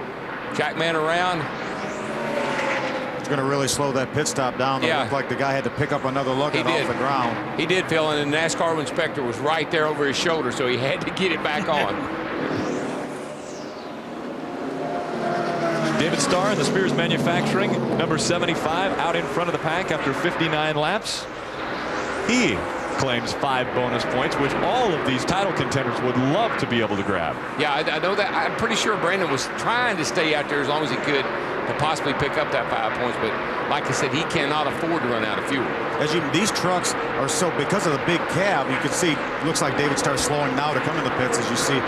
Jackman around. It's going to really slow that pit stop down. It looked like the guy had to pick up another look off the ground. He did, Phil, and the NASCAR inspector was right there over his shoulder, so he had to get it back on. David Starr in the Spears Manufacturing, number 75, out in front of the pack after 59 laps. He claims 5 bonus points, which all of these title contenders would love to be able to grab. Yeah, I know that. I'm pretty sure Brandon was trying to stay out there as long as he could to possibly pick up that 5 points, but like I said, he cannot afford to run out of fuel. These trucks are so, because of the big cab, you can see, looks like David starts slowing now to come in the pits. As you see,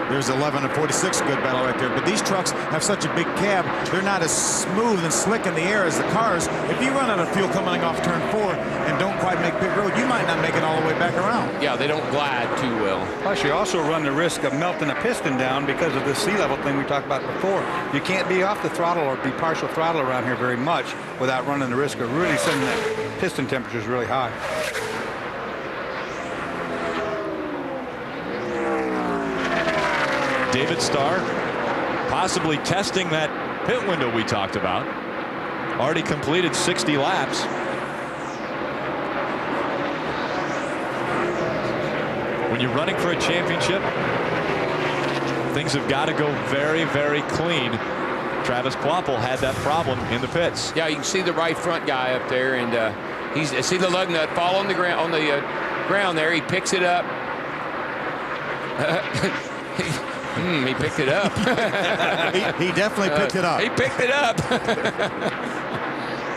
there's 11 and 46, good battle right there. But these trucks have such a big cab, they're not as smooth and slick in the air as the cars. If you run out of fuel coming off turn 4 and don't quite make pit road, you might not make it all the way back around. Yeah, they don't glide too well. Plus, you also run the risk of melting a piston down because of the sea level thing we talked about before. You can't be off the throttle or be partial throttle around here very much without running the risk of really sending that piston temperatures really high. David Starr possibly testing that pit window we talked about. Already completed 60 laps. When you're running for a championship, things have got to go very, very clean. Travis Quapple had that problem in the pits. Yeah, you can see the right front guy up there, and see the lug nut fall on the ground ground there. He picks it up. He picked it up. he definitely picked it up. He picked it up.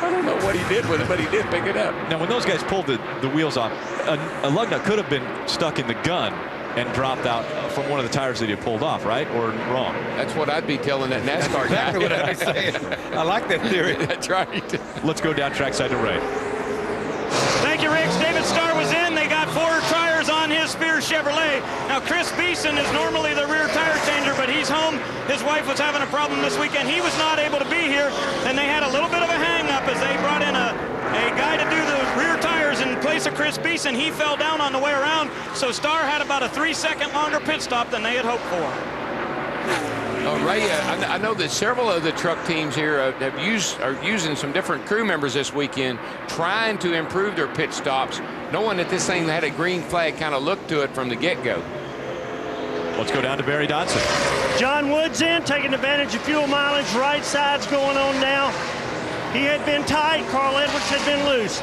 I don't know what he did with it, but he did pick it up. Now, when those guys pulled the wheels off, a lug nut could have been stuck in the gun and dropped out from one of the tires that he pulled off, right? Or wrong? That's what I'd be telling that NASCAR guy. Exactly what I say. I like that theory. That's right. Let's go down trackside to Ray. Thank you, Rich. David Starr was in. They got 4 tires on his Spears Chevrolet. Now, Chris Beeson is normally the rear tire changer, but he's home. His wife was having a problem this weekend. He was not able to be here, and they had a little bit of a hang-up as they brought in a guy to do the rear tires in place of Chris Beeson. He fell down on the way around, so Starr had about a 3-second longer pit stop than they had hoped for. Ray, I know that several of the truck teams here are using some different crew members this weekend, trying to improve their pit stops, knowing that this thing had a green flag kind of look to it from the get-go. Let's go down to Barry Dodson. John Wood's in, taking advantage of fuel mileage. Right side's going on now. He had been tight. Carl Edwards had been loose.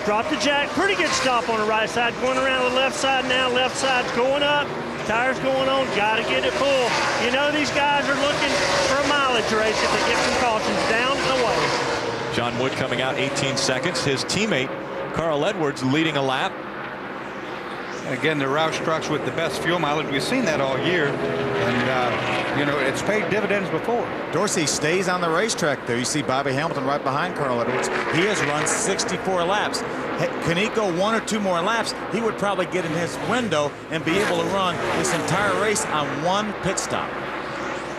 Dropped the jack. Pretty good stop on the right side. Going around the left side now. Left side's going up. Tires going on. Got to get it full. You know these guys are looking for a mileage race if they get some cautions down and away. John Wood coming out 18 seconds. His teammate, Carl Edwards, leading a lap. Again, the Roush trucks with the best fuel mileage. We've seen that all year. And, you know, it's paid dividends before. Dorsey stays on the racetrack there. You see Bobby Hamilton right behind Carl Edwards. He has run 64 laps. Can he go 1 or 2 more laps, he would probably get in his window and be able to run this entire race on 1 pit stop.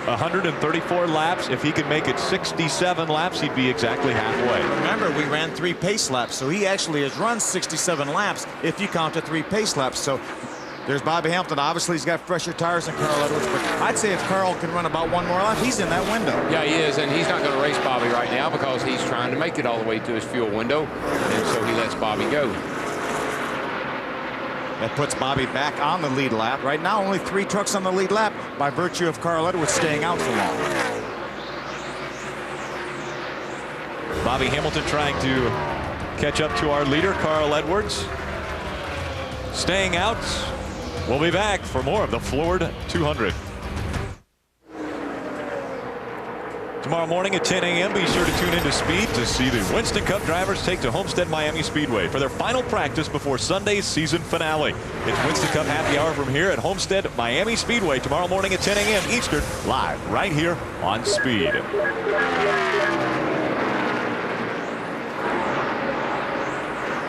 134 laps. If he could make it 67 laps, he'd be exactly halfway. Remember, we ran 3 pace laps, so he actually has run 67 laps if you count the 3 pace laps. So there's Bobby Hamilton. Obviously, he's got fresher tires than Carl Edwards, but I'd say if Carl can run about 1 more lap, he's in that window. Yeah, he is, and he's not going to race Bobby right now because he's trying to make it all the way to his fuel window, and so he lets Bobby go. That puts Bobby back on the lead lap. Right now, only 3 trucks on the lead lap by virtue of Carl Edwards staying out so long. Bobby Hamilton trying to catch up to our leader, Carl Edwards. Staying out. We'll be back for more of the Ford 200. Tomorrow morning at 10 a.m. be sure to tune into Speed to see the Winston Cup drivers take to Homestead Miami Speedway for their final practice before Sunday's season finale. It's Winston Cup Happy Hour from here at Homestead Miami Speedway tomorrow morning at 10 a.m. Eastern, live right here on Speed.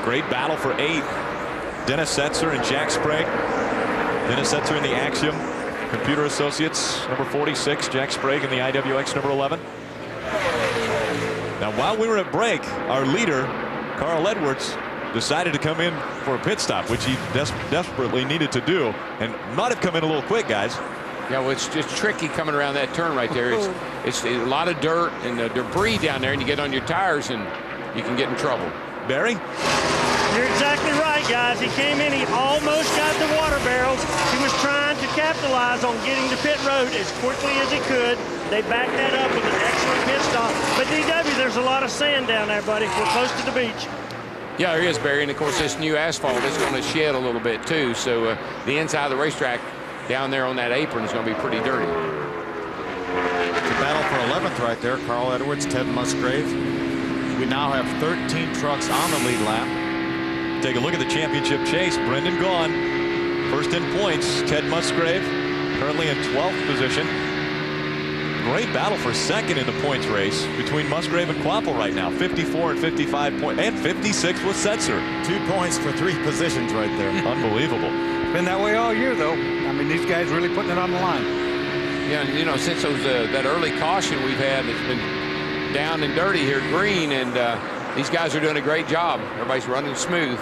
Great battle for 8. Dennis Setzer and Jack Sprague. Dennis Setzer in the Axiom Computer Associates number 46, Jack Sprague in the IWX number 11. Now, while we were at break, our leader, Carl Edwards, decided to come in for a pit stop, which he desperately needed to do, and might have come in a little quick, guys. Yeah, well, it's just tricky coming around that turn right there. It's a lot of dirt and debris down there, and you get on your tires, and you can get in trouble. Barry? You're exactly right, guys. He came in, he almost got the water barrels. He was trying to capitalize on getting to pit road as quickly as he could. They backed that up with an excellent pit stop. But DW, there's a lot of sand down there, buddy. We're close to the beach. Yeah, there is, Barry. And, of course, this new asphalt is going to shed a little bit, too. So the inside of the racetrack down there on that apron is going to be pretty dirty. It's a battle for 11th right there. Carl Edwards, Ted Musgrave. We now have 13 trucks on the lead lap. Take a look at the championship chase. Brendan Gaughan, first in points. Ted Musgrave, currently in 12th position. Great battle for second in the points race between Musgrave and Kvapil right now. 54 and 55 points, and 56 with Setzer. 2 points for 3 positions right there. Unbelievable. Been that way all year, though. I mean, these guys really putting it on the line. Yeah, and, you know, since those that early caution we've had, it's been down and dirty here, green, and these guys are doing a great job. Everybody's running smooth.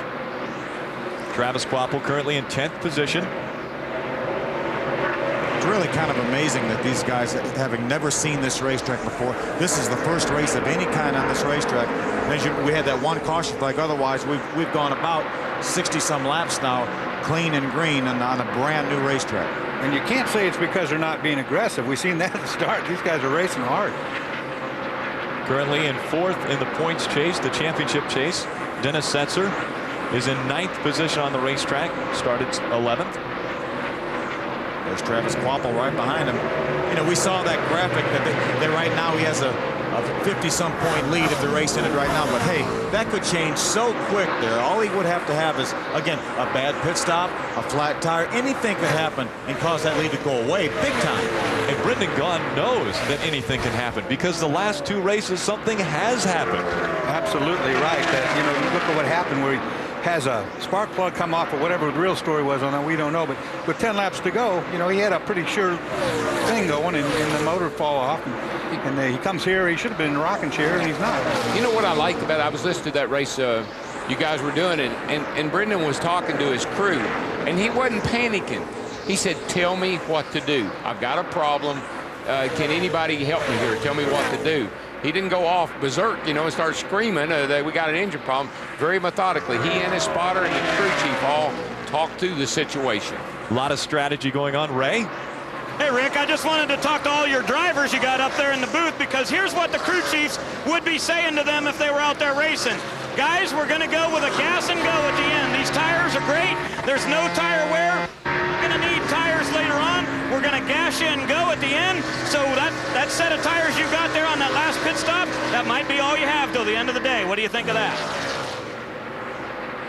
Travis Kvapil currently in 10th position. It's really kind of amazing that these guys, having never seen this racetrack before, this is the first race of any kind on this racetrack. We had that 1 caution flag. Otherwise, we've gone about 60-some laps now, clean and green, and on a brand new racetrack. And you can't say it's because they're not being aggressive. We've seen that at the start. These guys are racing hard. Currently in 4th in the points chase, the championship chase. Dennis Setzer is in 9th position on the racetrack, started 11th. There's Travis Kvapil right behind him. You know, we saw that graphic that right now he has a 50-some point lead if the race ended right now. But hey, that could change so quick there. All he would have to have is, again, a bad pit stop, a flat tire. Anything could happen and cause that lead to go away big time. And Brendan Gaughan knows that anything can happen because the last 2 races, something has happened. Absolutely right. That, you know, you look at what happened where he has a spark plug come off or whatever the real story was on that, we don't know. But with 10 laps to go, you know, he had a pretty sure thing going and the motor fall off. And he comes here, he should have been in the rocking chair, and he's not. You know what I liked about it? I was listening to that race you guys were doing, and Brendan was talking to his crew, and he wasn't panicking. He said, tell me what to do. I've got a problem. Can anybody help me here? Tell me what to do. He didn't go off berserk, you know, and start screaming that we got an engine problem. Very methodically, he and his spotter and the crew chief all talked through the situation. A lot of strategy going on. Ray? Hey, Rick, I just wanted to talk to all your drivers you got up there in the booth, because here's what the crew chiefs would be saying to them if they were out there racing. Guys, we're going to go with a gas and go at the end. These tires are great. There's no tire wear. We're going to need tires later on. We're going to gas you and go at the end. So that set of tires you got there on that last pit stop, that might be all you have till the end of the day. What do you think of that?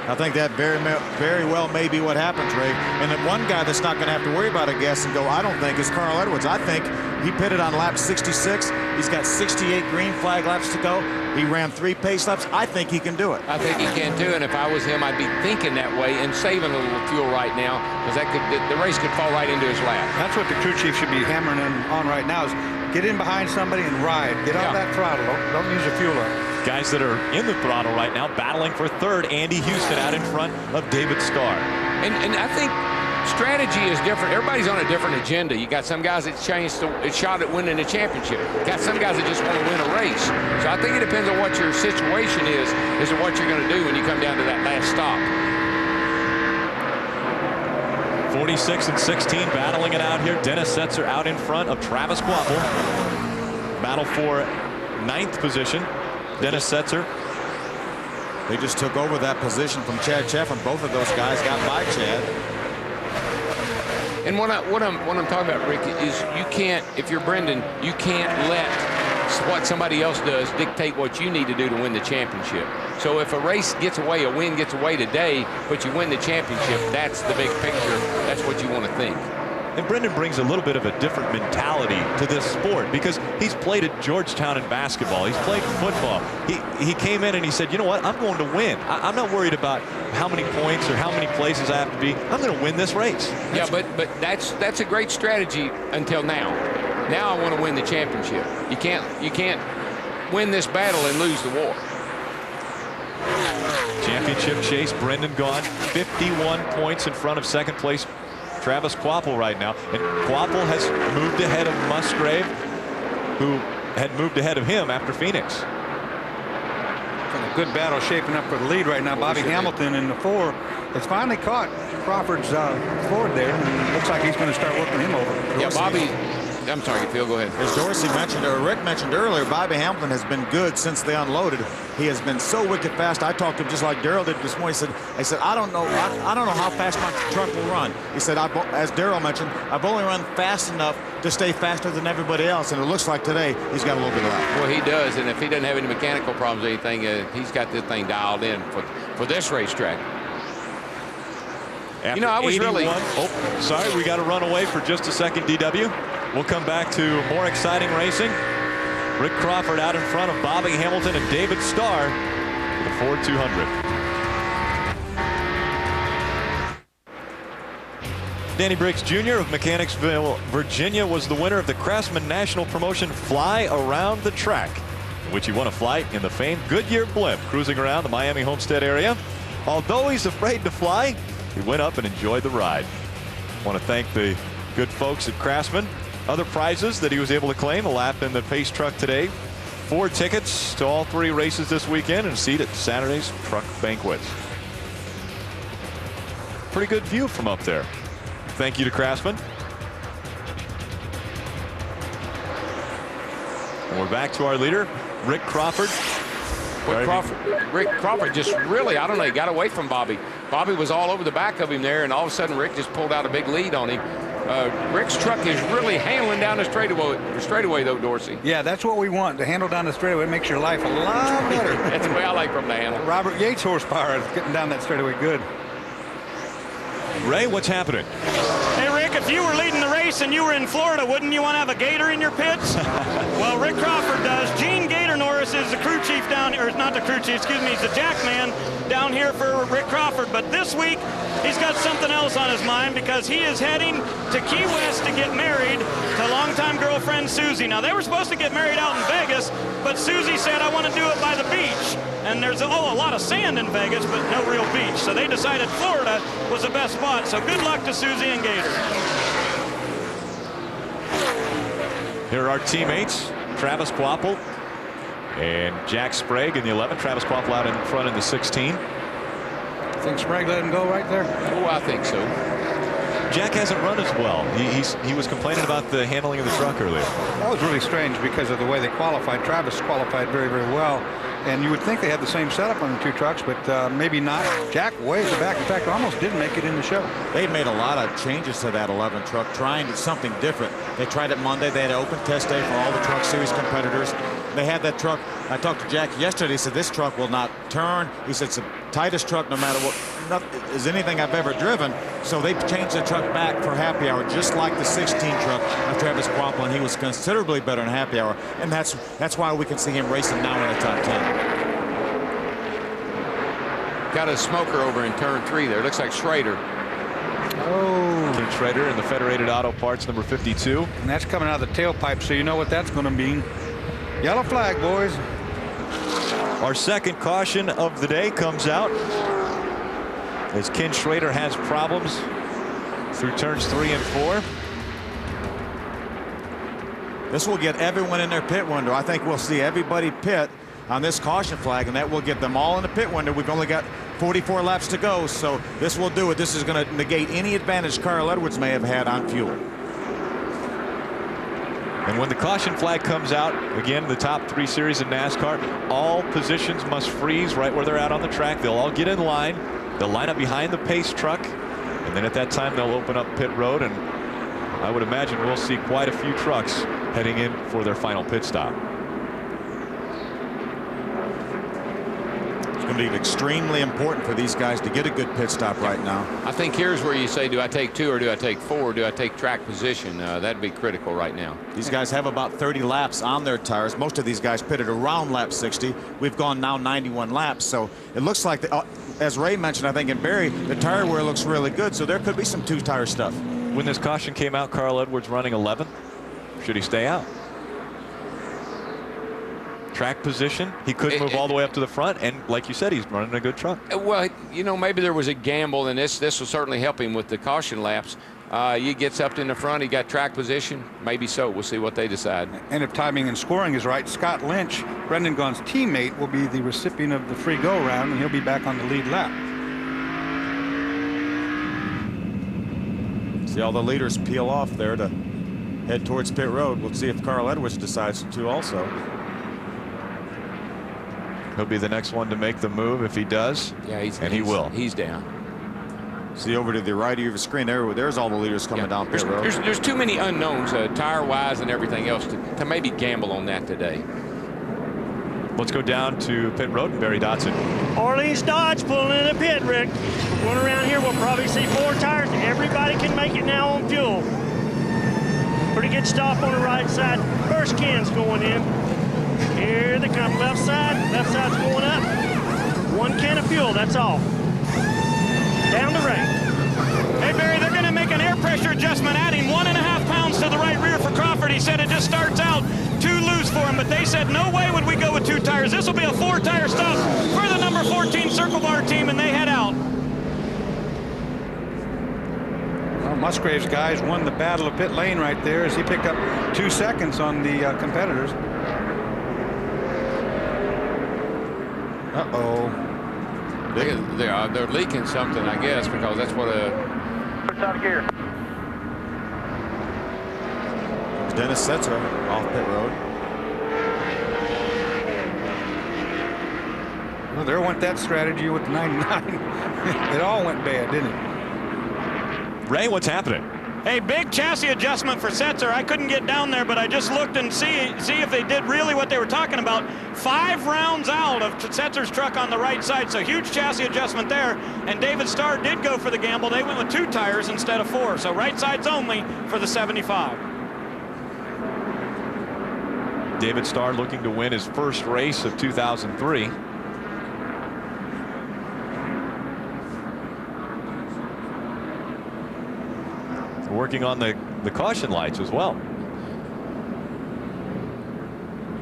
I think that very well may be what happens, Ray. And then one guy that's not going to have to worry about a guess and go, I don't think, is Carl Edwards. I think he pitted on lap 66. He's got 68 green flag laps to go. He ran 3 pace laps. I think he can do it. I think he can too, and if I was him, I'd be thinking that way and saving a little fuel right now, because the race could fall right into his lap. That's what the crew chief should be hammering on right now, is get in behind somebody and ride. Get off that throttle. Don't use the fuel up. Guys that are in the throttle right now, battling for third. Andy Houston out in front of David Starr. And I think strategy is different. Everybody's on a different agenda. You got some guys that changed a shot at winning the championship. Got some guys that just want to win a race. So I think it depends on what your situation is as to what you're going to do when you come down to that last stop. 46 and 16 battling it out here. Dennis Setzer out in front of Travis Kvapil. Battle for 9th position. Dennis Setzer. They just took over that position from Chad Cheffin. Both of those guys got by Chad. And what I'm talking about, Rick, is you can't, if you're Brendan, you can't let what somebody else does dictate what you need to do to win the championship. So if a race gets away, a win gets away today, but you win the championship, that's the big picture. That's what you want to think. And Brendan brings a little bit of a different mentality to this sport, because he's played at Georgetown in basketball. He's played football. He came in and he said, you know what, I'm going to win. I'm not worried about how many points or how many places I have to be. I'm going to win this race. Yeah, but that's a great strategy until now. Now I want to win the championship. You can't win this battle and lose the war. Championship chase, Brendan Gaughan, 51 points in front of second place Travis Kvapil right now. And Kvapil has moved ahead of Musgrave, who had moved ahead of him after Phoenix. A good battle shaping up for the lead right now. Bobby Hamilton in the 4 has finally caught Crawford's Ford there. And looks like he's going to start working him over. Yeah, Bobby. I'm sorry, Phil, go ahead. As Dorsey mentioned, or Rick mentioned earlier, Bobby Hamilton has been good since they unloaded. He has been so wicked fast. I talked to him just like Darrell did this morning. He said, I don't know how fast my truck will run. He said, as Darrell mentioned, I've only run fast enough to stay faster than everybody else, and it looks like today he's got a little bit of that. Well, he does, and if he doesn't have any mechanical problems or anything, he's got this thing dialed in for this racetrack. After you know, I was 81, really... Oh, sorry, we got to run away for just a second, DW. We'll come back to more exciting racing. Rick Crawford out in front of Bobby Hamilton and David Starr for the Ford 200. Danny Briggs Jr. of Mechanicsville, Virginia, was the winner of the Craftsman National Promotion Fly Around the Track, in which he won a flight in the famed Goodyear blimp cruising around the Miami Homestead area. Although he's afraid to fly, he went up and enjoyed the ride. I want to thank the good folks at Craftsman. Other prizes that he was able to claim: a lap in the Pace truck today, 4 tickets to all 3 races this weekend, and a seat at Saturday's truck banquets. Pretty good view from up there. Thank you to Craftsman. And we're back to our leader, Rick Crawford. Rick Crawford just really, I don't know, he got away from Bobby. Bobby was all over the back of him there, and all of a sudden Rick just pulled out a big lead on him. Rick's truck is really handling down the straightaway though, Dorsey. Yeah, that's what we want, to handle down the straightaway. It makes your life a lot better. That's the way I like from the handle. Robert Yates horsepower is getting down that straightaway good. Ray, what's happening? Hey, Rick, if you were leading the race and you were in Florida, wouldn't you want to have a gator in your pits? Well, Rick Crawford does. Gene Gator Norris is the crew chief down here, or not the crew chief, excuse me, he's the jack man down here for Rick Crawford. But this week, he's got something else on his mind, because he is heading to Key West to get married to longtime girlfriend Susie. Now, they were supposed to get married out in Vegas, but Susie said, I want to do it by the beach. And there's a lot of sand in Vegas, but no real beach. So they decided Florida was the best spot. So good luck to Susie and Gator. Here are our teammates, Travis Kvapil and Jack Sprague in the 11. Travis Kvapil out in front in the 16. I think Sprague let him go right there. Oh, I think so. Jack hasn't run as well. He was complaining about the handling of the truck earlier. That was really strange because of the way they qualified. Travis qualified very, very well. And you would think they had the same setup on the 2 trucks, but maybe not. Jack way at the back. In fact, almost didn't make it in the show. They've made a lot of changes to that 11 truck, trying something different. They tried it Monday. They had an open test day for all the Truck Series competitors. They had that truck. I talked to Jack yesterday. He said this truck will not turn. He said it's a tightest truck no matter what is anything I've ever driven. So they changed the truck back for happy hour, just like the 16 truck of Travis Kwaplen. He was considerably better in happy hour, and that's why we can see him racing now in the top 10. Got a smoker over in turn 3 there. Looks like Schrader. Oh. Ken Schrader in the Federated Auto Parts number 52. And that's coming out of the tailpipe, so you know what that's going to mean. Yellow flag, boys. Our second caution of the day comes out as Ken Schrader has problems through turns 3 and 4. This will get everyone in their pit window. I think we'll see everybody pit on this caution flag, and that will get them all in the pit window. We've only got 44 laps to go, so this will do it. This is going to negate any advantage Carl Edwards may have had on fuel. And when the caution flag comes out, again, the top 3 series in NASCAR, all positions must freeze right where they're at on the track. They'll all get in line. They'll line up behind the pace truck, and then at that time they'll open up pit road, and I would imagine we'll see quite a few trucks heading in for their final pit stop. It's going to be extremely important for these guys to get a good pit stop right now. I think here's where you say, do I take 2 or do I take 4? Do I take track position? That'd be critical right now. These guys have about 30 laps on their tires. Most of these guys pitted around lap 60. We've gone now 91 laps, so it looks like, as Ray mentioned, I think, in Barry, the tire wear looks really good, so there could be some 2-tire stuff. When this caution came out, Carl Edwards running 11th. Should he stay out? Track position, he could move all the way up to the front, and like you said, he's running a good truck. Well, you know, maybe there was a gamble, and this will certainly help him with the caution laps. He gets up in the front, he got track position, maybe so. We'll see what they decide. And if timing and scoring is right, Scott Lynch, Brendan Gaughan's teammate, will be the recipient of the free go round, and he'll be back on the lead lap. See all the leaders peel off there to head towards pit road. We'll see if Carl Edwards decides to also. He'll be the next one to make the move if he does. Yeah, he will. He's down. See over to the right of your screen there's all the leaders coming down pit road. There's too many unknowns, tire-wise and everything else, to maybe gamble on that today. Let's go down to pit road and Barry Dodson. Orleans Dodge pulling in a pit, Rick. Going around here, we'll probably see 4 tires. Everybody can make it now on fuel. Pretty good stop on the right side. First can's going in. Here they come, left side's going up. 1 can of fuel, that's all. Down the right. Hey, Barry, they're going to make an air pressure adjustment, adding 1.5 pounds to the right rear for Crawford. He said it just starts out too loose for him, but they said no way would we go with 2 tires. This will be a 4-tire stop for the number 14 Circle Bar team, and they head out. Well, Musgrave's guys won the battle of pit lane right there as he picked up 2 seconds on the competitors. Uh-oh. They're leaking something, I guess, because that's what Push out of gear. Dennis Setzer off pit road. Well, there went that strategy with the 99. It all went bad, didn't it? Ray, what's happening? Hey, big chassis adjustment for Setzer. I couldn't get down there, but I just looked and see if they did really what they were talking about. 5 rounds out of Setzer's truck on the right side, so huge chassis adjustment there. And David Starr did go for the gamble. They went with 2 tires instead of 4, so right sides only for the 75. David Starr looking to win his first race of 2003. Working on the caution lights as well.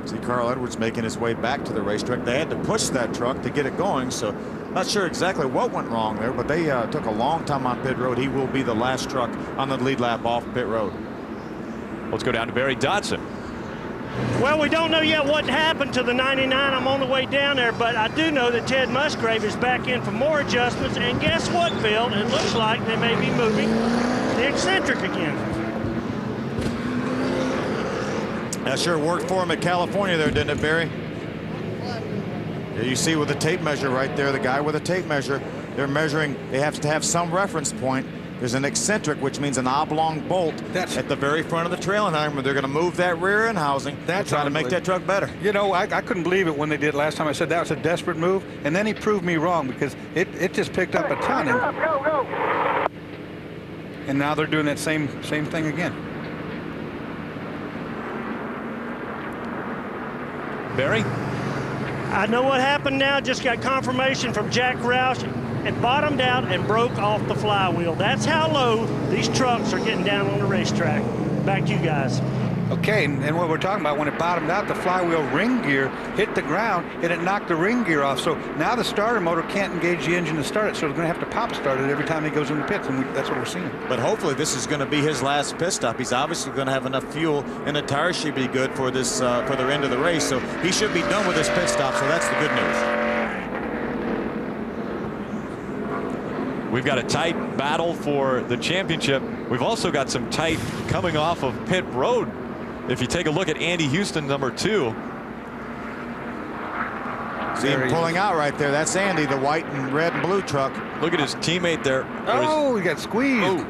See Carl Edwards making his way back to the racetrack. They had to push that truck to get it going, so not sure exactly what went wrong there, but they took a long time on pit road. He will be the last truck on the lead lap off pit road. Let's go down to Barry Dodson. Well, we don't know yet what happened to the 99. I'm on the way down there, but I do know that Ted Musgrave is back in for more adjustments. And guess what, Bill? It looks like they may be moving the eccentric again. That sure worked for him at California there, didn't it, Barry? Yeah, you see with the tape measure right there, the guy with a tape measure, they're measuring, they have to have some reference point. is an eccentric, which means an oblong bolt at the very front of the trailing arm. They're going to move that rear end housing and try to make that truck better. You know, I couldn't believe it when they did last time. I said that was a desperate move, and then he proved me wrong because it just picked up a ton. And now they're doing that same thing again. Barry? I know what happened now. Just got confirmation from Jack Roush. It bottomed out and broke off the flywheel. That's how low these trucks are getting down on the racetrack. Back to you guys. Okay, and what we're talking about, when it bottomed out, the flywheel ring gear hit the ground and it knocked the ring gear off. So now the starter motor can't engage the engine to start it, so they're going to have to pop start it every time he goes in the pits, and that's what we're seeing. But hopefully this is going to be his last pit stop. He's obviously going to have enough fuel, and the tires should be good for this for the end of the race. So he should be done with this pit stop. So that's the good news. We've got a tight battle for the championship. We've also got some tight coming off of pit road. If you take a look at Andy Houston, number 2. See him pulling out right there. That's Andy, the white and red and blue truck. Look at his teammate there. Oh, he got squeezed. Oh.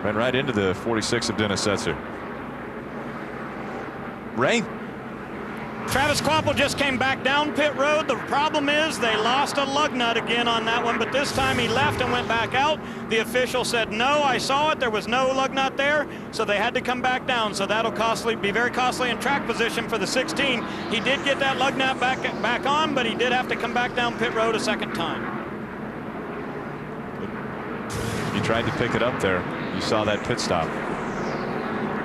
Ran right into the 46 of Dennis Setzer. Ray? Travis Kvapil just came back down pit road. The problem is they lost a lug nut again on that one, but this time he left and went back out. The official said, no, I saw it. There was no lug nut there, so they had to come back down. So that'll be very costly in track position for the 16. He did get that lug nut back on, but he did have to come back down pit road a second time. He tried to pick it up there. You saw that pit stop.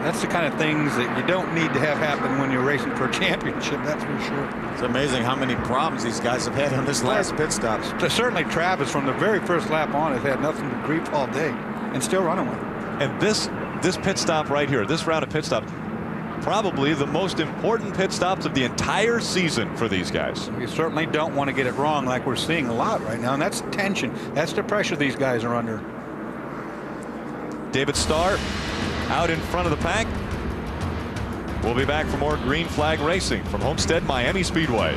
That's the kind of things that you don't need to have happen when you're racing for a championship, that's for sure. It's amazing how many problems these guys have had on this last pit stop. Certainly Travis, from the very first lap on, has had nothing but grief all day and still running one. And this pit stop right here, this round of pit stops, probably the most important pit stops of the entire season for these guys. You certainly don't want to get it wrong like we're seeing a lot right now, and that's tension. That's the pressure these guys are under. David Starr out in front of the pack. We'll be back for more green flag racing from Homestead Miami Speedway.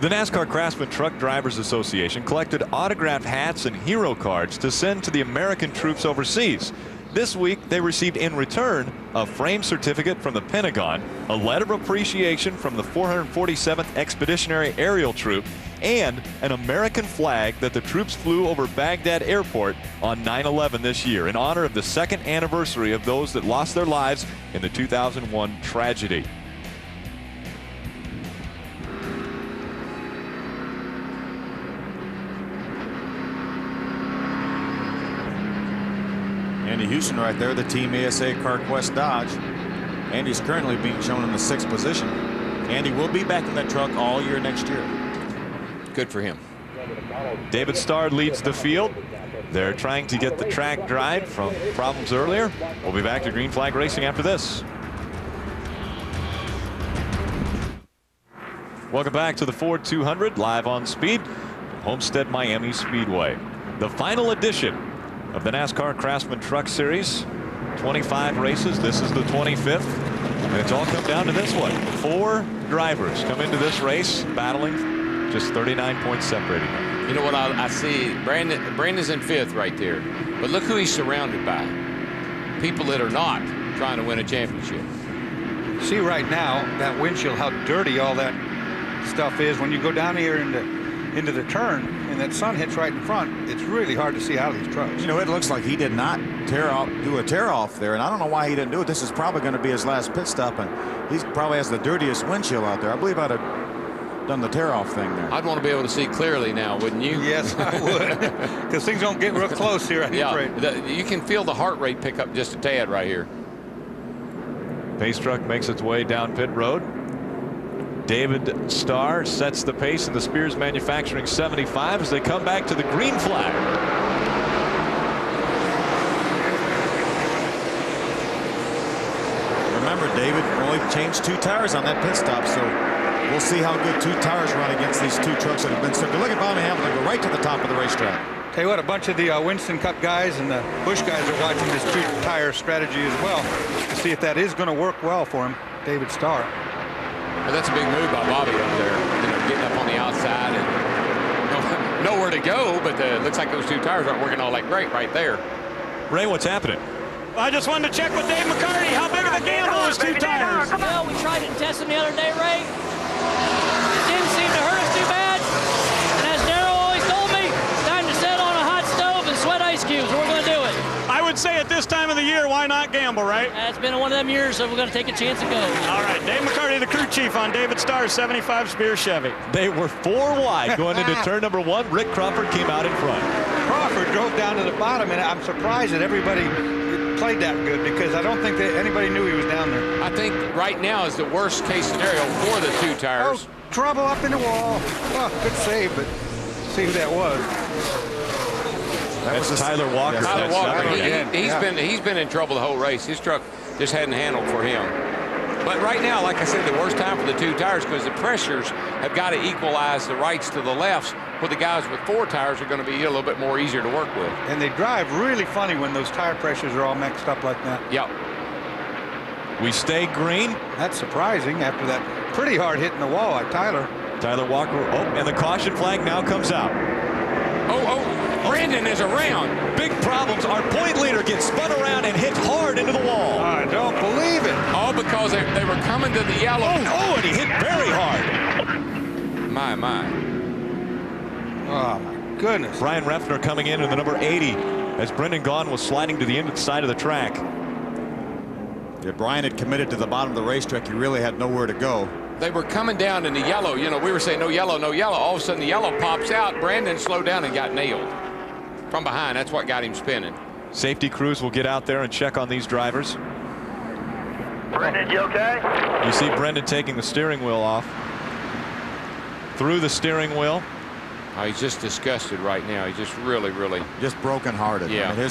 The NASCAR Craftsman Truck Drivers Association collected autographed hats and hero cards to send to the American troops overseas. This week, they received in return a framed certificate from the Pentagon, a letter of appreciation from the 447th Expeditionary Aerial Troop, and an American flag that the troops flew over Baghdad Airport on 9/11 this year in honor of the 2nd anniversary of those that lost their lives in the 2001 tragedy. Andy Houston right there, the Team ASA CarQuest Dodge. Andy's currently being shown in the 6th position. Andy will be back in that truck all year next year. Good for him. David Starr leads the field. They're trying to get the track dried from problems earlier. We'll be back to green flag racing after this. Welcome back to the Ford 200 live on Speed, Homestead Miami Speedway. The final edition of the NASCAR Craftsman Truck Series. 25 races. This is the 25th. And it's all come down to this one. 4 drivers come into this race battling. Just 39 points separating them. You know what I see? Brandon's in 5th right there. But look who he's surrounded by. People that are not trying to win a championship. See right now, that windshield, how dirty all that stuff is. When you go down here into the turn and that sun hits right in front, it's really hard to see out of these trucks. You know, it looks like he did not do a tear off there, and I don't know why he didn't do it. This is probably going to be his last pit stop, and he probably has the dirtiest windshield out there. I believe I'd have done the tear off thing there. I'd want to be able to see clearly now, wouldn't you? Yes, I would, because things don't get real close here. Yeah, you can feel the heart rate pick up just a tad right here. Pace truck makes its way down pit road. David Starr sets the pace in the Spears Manufacturing 75 as they come back to the green flag. Remember, David only changed 2 tires on that pit stop, so we'll see how good 2 tires run against these 2 trucks that have been stuck. Look at Bobby Hamilton go right to the top of the racetrack. Tell you what, a bunch of the Winston Cup guys and the Busch guys are watching this 2-tire strategy as well to see if that is going to work well for him, David Starr. Well, that's a big move by Bobby up there, you know, getting up on the outside and nowhere to go, but it looks like those two tires aren't working all that great right there. Ray, what's happening? I just wanted to check with Dave McCarty. How big of a gamble is 2 tires? Well, we tried it and tested them the other day, Ray. It didn't seem to hurt us too bad. And as Darrell always told me, time to set on a hot stove and sweat ice cubes. We're going to do it. I would say at this time of the year, why not gamble, right? It's been one of them years, so we're going to take a chance and go. All right, Dave McCarty, the crew chief on David Starr's 75 Spear Chevy. They were 4 wide going into turn number 1. Rick Crawford came out in front. Crawford drove down to the bottom, and I'm surprised that everybody played that good because I don't think that anybody knew he was down there. I think right now is the worst case scenario for the 2 tires. Oh, trouble up in the wall. Oh, good save, but see who that was. That's Tyler Walker. Tyler Walker, again. he's been in trouble the whole race. His truck just hadn't handled for him. But right now, like I said, the worst time for the 2 tires because the pressures have got to equalize the rights to the lefts, where the guys with 4 tires are going to be a little bit more easier to work with. And they drive really funny when those tire pressures are all mixed up like that. Yep. We stay green. That's surprising after that pretty hard hit in the wall at Tyler. Tyler Walker. Oh, and the caution flag now comes out. Brandon is around. Big problems. Our point leader gets spun around and hit hard into the wall. I don't believe it. All because they were coming to the yellow. Oh, and he hit very hard. My. Oh, my goodness. Brian Reffner coming in the number 80 as Brendan Gaughan was sliding to the inside of the track. If Brian had committed to the bottom of the racetrack, he really had nowhere to go. They were coming down in the yellow. You know, we were saying no yellow, no yellow. All of a sudden the yellow pops out. Brandon slowed down and got nailed from behind. That's what got him spinning. Safety crews will get out there and check on these drivers. Brendan, you okay? You see Brendan taking the steering wheel off. Through the steering wheel. Oh, he's just disgusted right now. He's just really. Just brokenhearted. Yeah. I mean,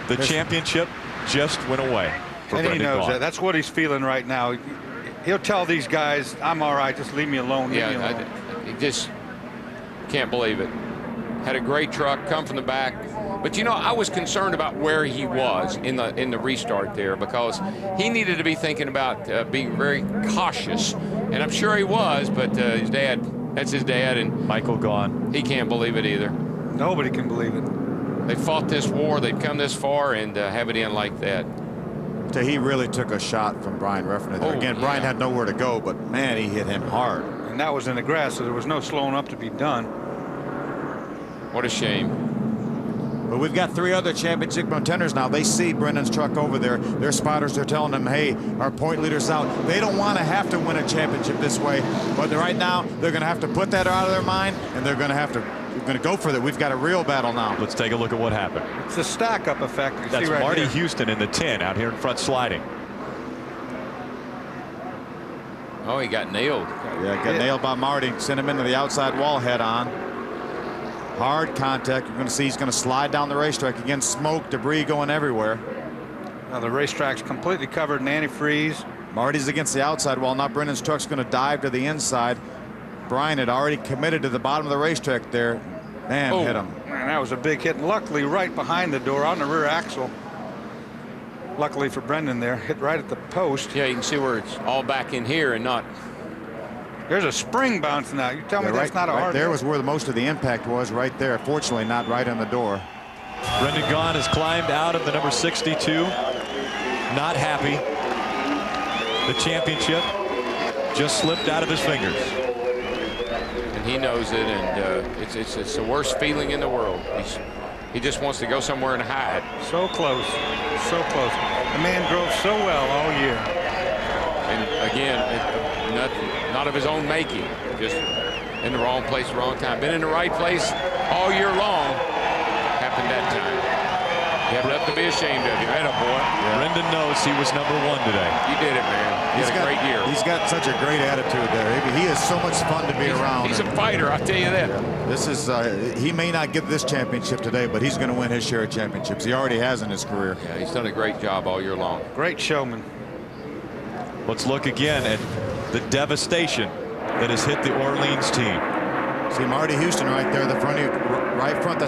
The championship just went away for And he Brendan knows Gaughan. that. That's what he's feeling right now. He'll tell these guys, I'm all right, just leave me alone. Leave me alone. He just can't believe it. Had a great truck, come from the back. But, you know, I was concerned about where he was in the restart there because he needed to be thinking about being very cautious. And I'm sure he was, but his dad, that's his dad, and Michael Gaughan. he can't believe it either. Nobody can believe it. They fought this war, they'd come this far, and have it in like that. So he really took a shot from Brian Reffner there. Oh, Again, yeah. Brian had nowhere to go, but man, he hit him hard. And that was in the grass, so there was no slowing up to be done. What a shame. But we've got 3 other championship contenders now. They see Brendan's truck over there. Their spotters are telling them, hey, our point leader's out. They don't want to have to win a championship this way. But right now, they're going to have to put that out of their mind, and they're going to have to go for it. We've got a real battle now. Let's take a look at what happened. It's a stack-up effect. You That's see right Marty here. Houston in the 10 out here in front sliding. Oh, he got nailed. Yeah, got nailed by Marty. Sent him into the outside wall head on. Hard contact. You're going to see he's going to slide down the racetrack. Again, smoke, debris going everywhere. Now the racetrack's completely covered in antifreeze. Marty's against the outside wall. Now Brendan's truck's going to dive to the inside. Brian had already committed to the bottom of the racetrack there. Man, hit him. Man, that was a big hit. And luckily, right behind the door on the rear axle. Luckily for Brendan there, hit right at the post. Yeah, you can see where it's all back in here and not. There's a spring bouncing out. You tell me that's not a hard there hit? was where the most of the impact was, right there. Fortunately, not right on the door. Brendan Gaughan has climbed out of the number 62. Not happy. The championship just slipped out of his fingers. And he knows it, and it's the worst feeling in the world. He just wants to go somewhere and hide. So close, so close. The man drove so well all year. And again, not of his own making, just in the wrong place, wrong time. Been in the right place all year long. Happened that time. You have nothing to be ashamed of. You had a boy. Brendan knows he was number 1 today. You did it, man. You had a great year. He's got such a great attitude there. He is so much fun to be around. He's a fighter, I'll tell you that. This is he may not get this championship today, but he's going to win his share of championships. He already has in his career. Yeah, he's done a great job all year long. Great showman. Let's look again at the devastation that has hit the Orleans team. See Marty Houston right there, the front, right front.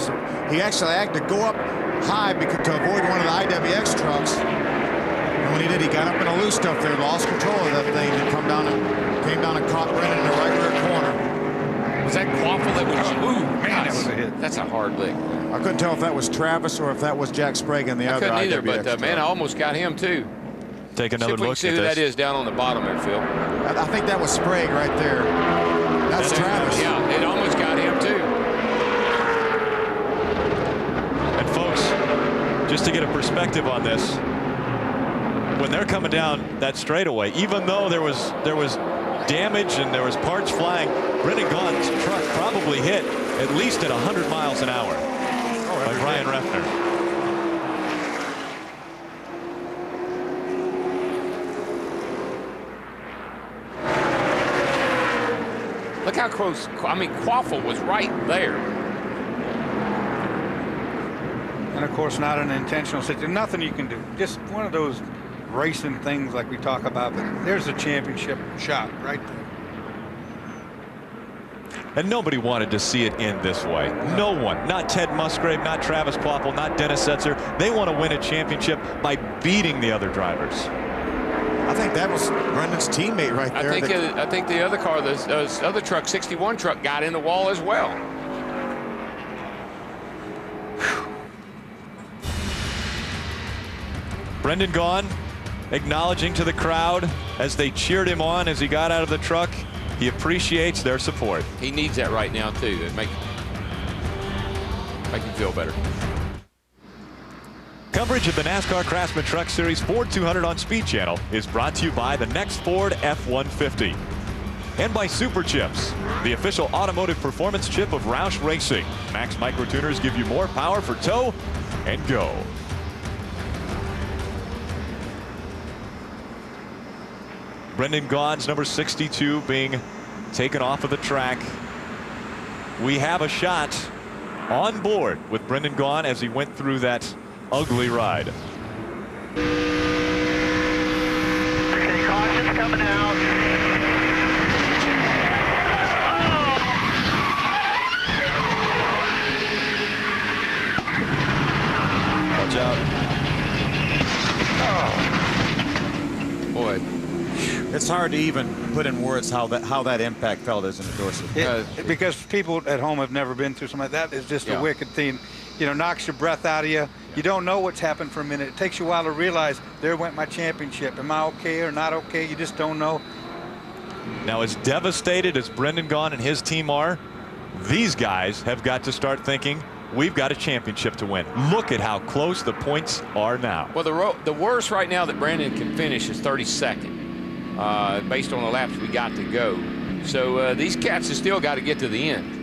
He actually had to go up high to avoid one of the IWX trucks. And when he did, he got up in a loose stuff there, lost control of that thing, and came down and caught Brendan in the right rear corner. Was that Quaffle that was? Ooh, Man, that was a hit. That's a hard lick. I couldn't tell if that was Travis or if that was Jack Sprague and the I other couldn't either, IWX but man, I almost got him too. Take another look See at who this. that is down on the bottom there, Phil. I think that was Sprague right there. That's Travis. Yeah, it almost got him too. And folks, just to get a perspective on this, when they're coming down that straightaway, even though there was damage and there was parts flying, Brendan Gaughan's truck probably hit at least at 100 miles an hour by Brian Refner. Look how close. I mean, Quaffle was right there. And of course, not an intentional situation. Nothing you can do. Just one of those racing things like we talk about. But there's a championship shot right there. And nobody wanted to see it end this way. No one. Not Ted Musgrave, not Travis Quaffle, not Dennis Setzer. They want to win a championship by beating the other drivers. I think that was Brendan's teammate right there. I think the other car, this other truck, 61 truck, got in the wall as well. Brendan Gaughan acknowledging to the crowd as they cheered him on as he got out of the truck. He appreciates their support. He needs that right now too. It make him feel better. Coverage of the NASCAR Craftsman Truck Series Ford 200 on Speed Channel is brought to you by the next Ford F-150 and by Super Chips, the official automotive performance chip of Roush Racing. Max Micro Tuners give you more power for tow and go. Brendan Gaughan's number 62 being taken off of the track. We have a shot on board with Brendan Gaughan as he went through that ugly ride. Okay, caution's coming out. Watch out. Boy, It's hard to even put in words how that impact felt as an endorser. Because people at home have never been through something like that. It's just a wicked thing. You know, knocks your breath out of you. You don't know what's happened for a minute. It takes you a while to realize there went my championship. Am I okay or not okay? You just don't know. Now, as devastated as Brendan Gaughan and his team are, these guys have got to start thinking, we've got a championship to win. Look at how close the points are now. well, the worst right now that Brandon can finish is 32nd, based on the laps we got to go. So these cats have still got to get to the end.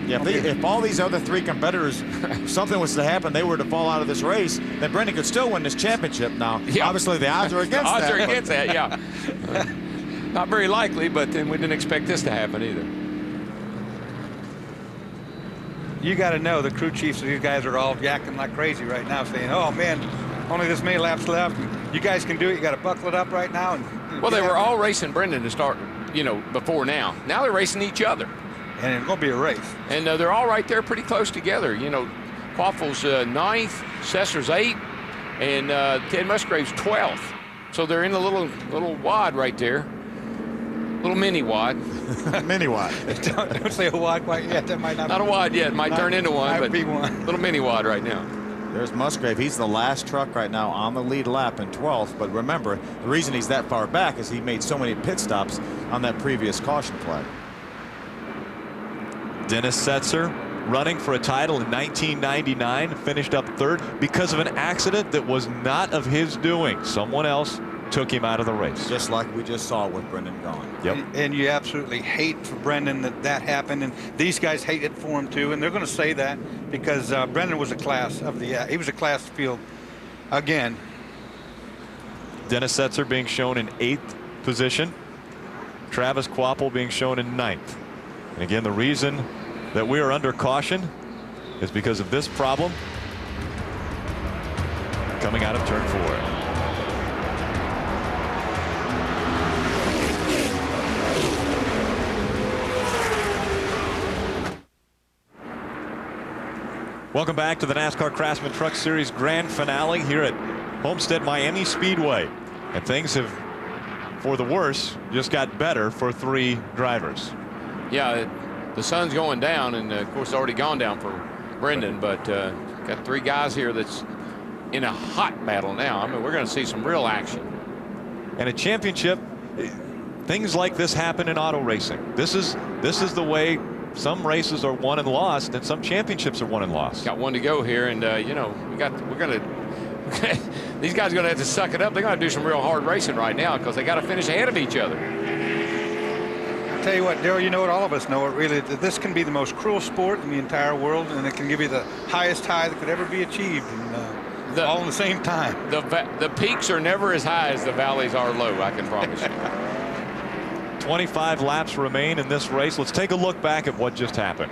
Yeah, if all these other three competitors, something was to happen, they were to fall out of this race, then Brendan could still win this championship now. Yeah. Obviously, the odds are against The odds that. are against that, yeah. Not very likely, but then we didn't expect this to happen either. You got to know the crew chiefs of these guys are all yakking like crazy right now, saying, "Oh man, only this many laps left. You guys can do it. You got to buckle it up right now." And Well, they were all racing Brendan to start, before now. Now they're racing each other. and it's going to be a race. And they're all right there pretty close together. Quaffle's 9th, Sesser's 8th, and Ted Musgrave's 12th. So they're in a little wad right there. Little mini wad. Mini wad. don't say a wad quite yet. That might not Not a wad yet. Might turn into one, might but be one. little mini wad right now. There's Musgrave. He's the last truck right now on the lead lap in 12th. But remember, the reason he's that far back is he made so many pit stops on that previous caution flag. Dennis Setzer running for a title in 1999, finished up 3rd because of an accident that was not of his doing. Someone else took him out of the race. Just like we just saw with Brendan Gaughan. Yep. And you absolutely hate for Brendan that happened, and these guys hate it for him too, and they're going to say that because Brendan was a class of the he was a class field again. Dennis Setzer being shown in 8th position. Travis Quaffle being shown in 9th. And again, the reason that we are under caution is because of this problem coming out of turn 4. Welcome back to the NASCAR Craftsman Truck Series Grand Finale here at Homestead Miami Speedway. And things have, for the worse, just got better for 3 drivers. Yeah, the sun's going down, and of course it's already gone down for Brendan, but got 3 guys here that's in a hot battle now. I mean, we're going to see some real action. And a championship, things like this happen in auto racing. This is the way some races are won and lost, and some championships are won and lost. Got one to go here, and you know, we're going to these guys are going to have to suck it up. They're going to do some real hard racing right now because they got to finish ahead of each other. I'll tell you what, Daryl, you know what, all of us know it really. This can be the most cruel sport in the entire world, and it can give you the highest high that could ever be achieved, and all at the same time. The peaks are never as high as the valleys are low, I can promise you. 25 laps remain in this race. Let's take a look back at what just happened.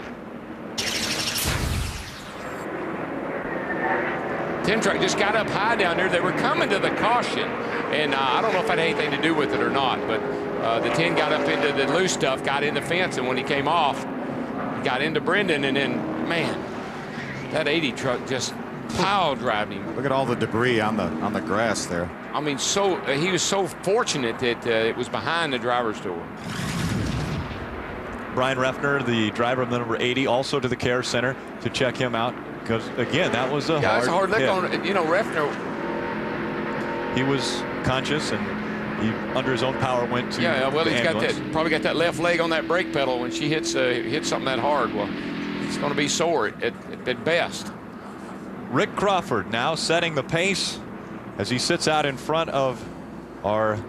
10 truck just got up high down there. They were coming to the caution, and I don't know if it had anything to do with it or not, but the 10 got up into the loose stuff, got in the fence, and when he came off, he got into Brendan, and then, man, that 80 truck just pile driving him. Look at all the debris on the grass there. I mean, he was so fortunate that it was behind the driver's door. Brian Refner, the driver of the number 80, also to the care center to check him out. Because again, that was a hard lick hit. on, you know, Refner. He was conscious, and he, under his own power, went to well, the he's ambulance. probably got that left leg on that brake pedal. When she hits something that hard, well, it's going to be sore at best. Rick Crawford now setting the pace as he sits out in front of our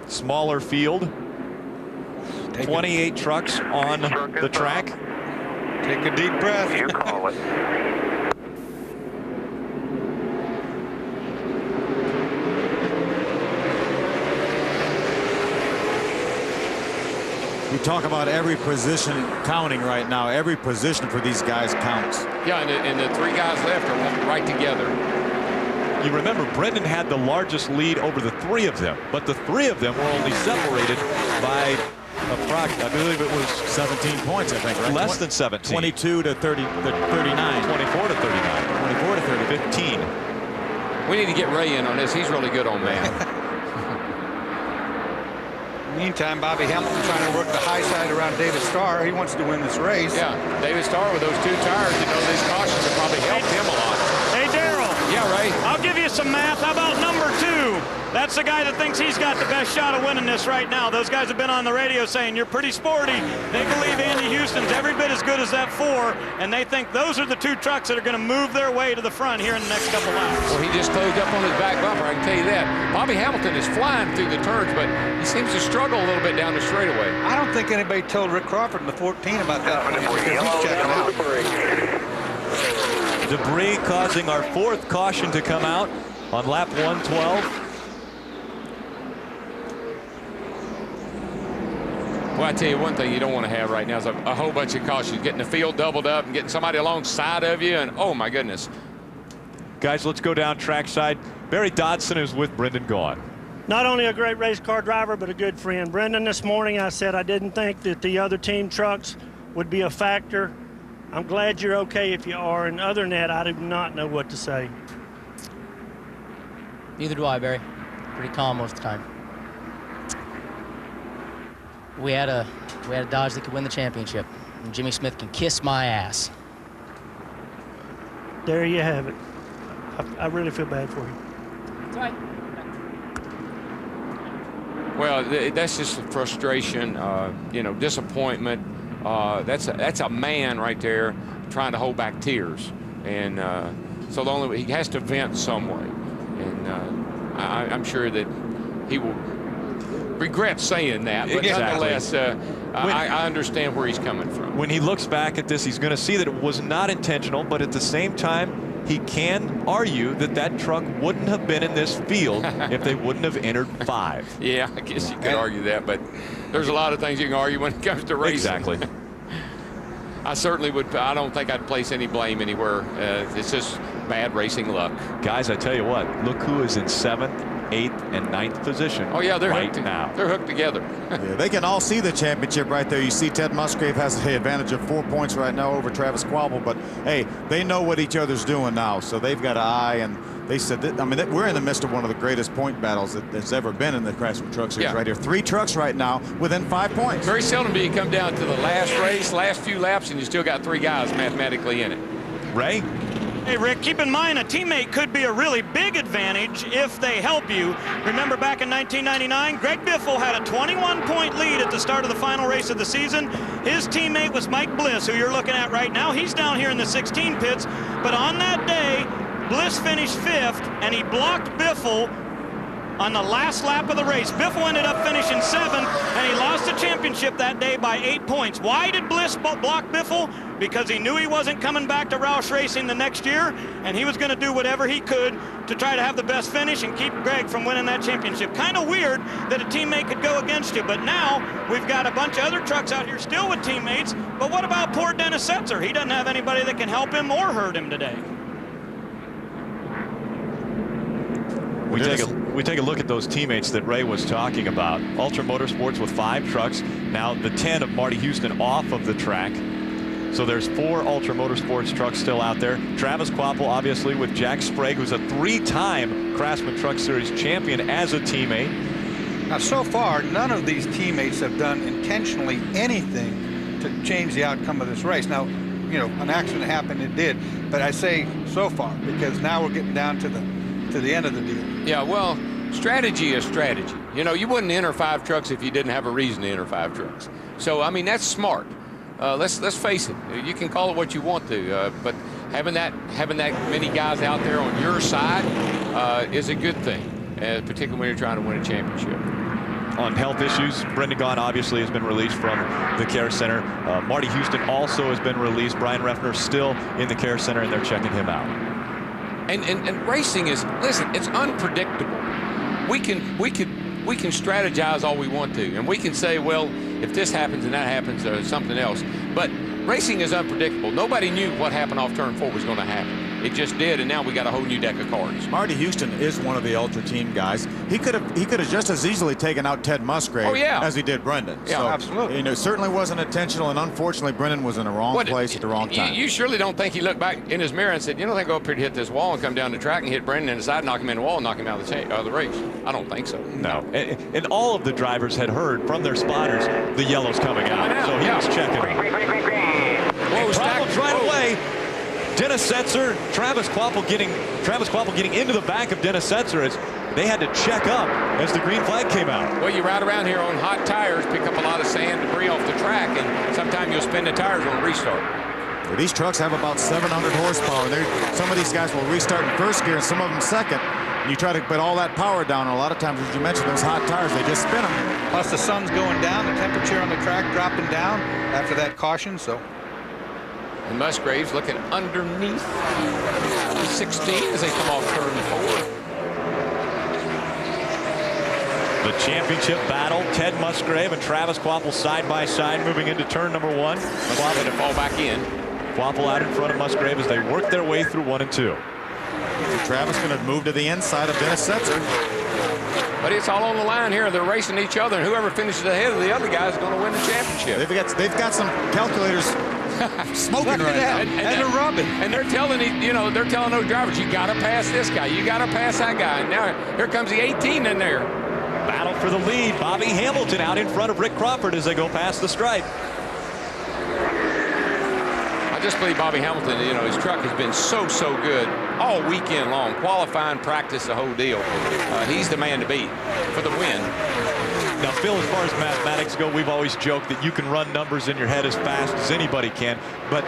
smaller field. 28 trucks on the track. Take a deep breath. You call it. You talk about every position counting right now. Every position for these guys counts. Yeah, and the 3 guys left are right together. You remember, Brendan had the largest lead over the 3 of them, but the 3 of them were only separated by I believe it was 17 points, I think, right? Less than 17. 22 to 39. 24 to 39. 24 to 30. 15. We need to get Ray in on this. He's really good on man. Meantime, Bobby Hamilton trying to work the high side around David Starr. He wants to win this race. Yeah, David Starr with those 2 tires, you know, these cautions have probably helped him a lot. Hey, Daryl. Yeah, Ray. I'll give you some math. How about number 2? That's the guy that thinks he's got the best shot of winning this right now. Those guys have been on the radio saying you're pretty sporty. They believe Andy Houston's every bit as good as that 4, and they think those are the 2 trucks that are going to move their way to the front here in the next couple laps. Well, he just closed up on his back bumper, I can tell you that. Bobby Hamilton is flying through the turns, but he seems to struggle a little bit down the straightaway. I don't think anybody told Rick Crawford in the 14 about that point, because he's checking out. Debris causing our 4th caution to come out on lap 112. Well, I tell you one thing you don't want to have right now is a whole bunch of cautions, getting the field doubled up and getting somebody alongside of you, and oh my goodness. Guys, let's go down trackside. Barry Dodson is with Brendan Gaughan. Not only a great race car driver, but a good friend. Brendan, this morning I said I didn't think that the other team trucks would be a factor. I'm glad you're okay if you are, and other than that, I do not know what to say. Neither do I, Barry. Pretty calm most of the time. We had a Dodge that could win the championship, and Jimmy Smith can kiss my ass. There you have it. I really feel bad for you. That's right. Well, that's just frustration, you know, disappointment. That's a man right there trying to hold back tears, and so the only way he has to vent some way, and I'm sure that he will regret saying that, but nonetheless, I understand where he's coming from. When he looks back at this, he's going to see that it was not intentional, but at the same time, he can argue that that truck wouldn't have been in this field if they wouldn't have entered 5. Yeah, I guess you could argue that, but there's a lot of things you can argue when it comes to racing. Exactly. I certainly would. I don't think I'd place any blame anywhere. It's just bad racing luck. Guys, I tell you what, look who is in 7th, 8th, and 9th position. Oh yeah, they're right hooked now. They're hooked together. Yeah, they can all see the championship right there. You see Ted Musgrave has the advantage of 4 points right now over Travis Quabble, but hey, they know what each other's doing now, so they've got an eye, and they said that, I mean, we're in the midst of one of the greatest point battles that's ever been in the Craftsman Truck Series right here. 3 trucks right now within 5 points. Very seldom do you come down to the last race, last few laps, and you still got 3 guys mathematically in it. Ray? Hey, Rick, keep in mind a teammate could be a really big advantage if they help you. Remember back in 1999, Greg Biffle had a 21-point lead at the start of the final race of the season. His teammate was Mike Bliss, who you're looking at right now. He's down here in the 16 pits, but on that day, Bliss finished 5th, and he blocked Biffle on the last lap of the race. Biffle ended up finishing 7th, and he lost the championship that day by 8 points. Why did Bliss block Biffle? Because he knew he wasn't coming back to Roush Racing the next year, and he was going to do whatever he could to try to have the best finish and keep Greg from winning that championship. Kind of weird that a teammate could go against you, but now we've got a bunch of other trucks out here still with teammates. But what about poor Dennis Setzer? He doesn't have anybody that can help him or hurt him today. We take a look at those teammates that Ray was talking about. Ultra Motorsports with 5 trucks. Now the 10 of Marty Houston off of the track. So there's 4 Ultra Motorsports trucks still out there. Travis Kvapil, obviously, with Jack Sprague, who's a 3-time Craftsman Truck Series champion as a teammate. Now, so far, none of these teammates have done intentionally anything to change the outcome of this race. Now, you know, an accident happened, it did. But I say so far, because now we're getting down to the end of the deal. Yeah, well, strategy is strategy. You know, you wouldn't enter 5 trucks if you didn't have a reason to enter 5 trucks. So, I mean, that's smart. Let's face it. You can call it what you want to, but having that many guys out there on your side is a good thing, particularly when you're trying to win a championship. On health issues, Brendan Gaughan obviously has been released from the Care Center. Marty Houston also has been released. Brian Reffner still in the Care Center, and they're checking him out. And racing is, listen, it's unpredictable. We can strategize all we want to, and we can say, well, if this happens and that happens or something else. But racing is unpredictable. Nobody knew what happened off turn 4 was going to happen. It just did, and now we got a whole new deck of cards. Marty Houston is one of the Ultra Team guys. He could have just as easily taken out Ted Musgrave as he did Brendan. Yeah, so, absolutely. You know, it certainly wasn't intentional, and unfortunately, Brendan was in the wrong place at the wrong time. You surely don't think he looked back in his mirror and said, you don't think I'll go up here to hit this wall and come down the track and hit Brendan in the side, knock him in the wall, and knock him out of the race? I don't think so. No. And all of the drivers had heard from their spotters the yellow's coming out. So he was checking them. Problems right away. Dennis Setzer, Travis Kvapil getting into the back of Dennis Setzer as they had to check up as the green flag came out. Well, you ride around here on hot tires, pick up a lot of sand, debris off the track, and sometimes you'll spin the tires on restart. Well, these trucks have about 700 horsepower. Some of these guys will restart in first gear and some of them second. And you try to put all that power down, and a lot of times, as you mentioned, those hot tires, they just spin them. Plus the sun's going down, the temperature on the track dropping down after that caution, so. And Musgrave's looking underneath the 16 as they come off turn 4. The championship battle, Ted Musgrave and Travis Kvapil side by side moving into turn number 1. Kvapil to fall back in. Kvapil out in front of Musgrave as they work their way through 1 and 2. So Travis going to move to the inside of Dennis Setzer. But it's all on the line here. They're racing each other, and whoever finishes ahead of the other guy is going to win the championship. They've got some calculators smoking right now. And they're rubbing. And they're telling those drivers, you got to pass this guy. You got to pass that guy. And now here comes the 18 in there. Battle for the lead. Bobby Hamilton out in front of Rick Crawford as they go past the stripe. I just believe Bobby Hamilton, his truck has been so good all weekend long. Qualifying, practice, the whole deal. He's the man to beat for the win. Now, Phil, as far as mathematics go, we've always joked that you can run numbers in your head as fast as anybody can. But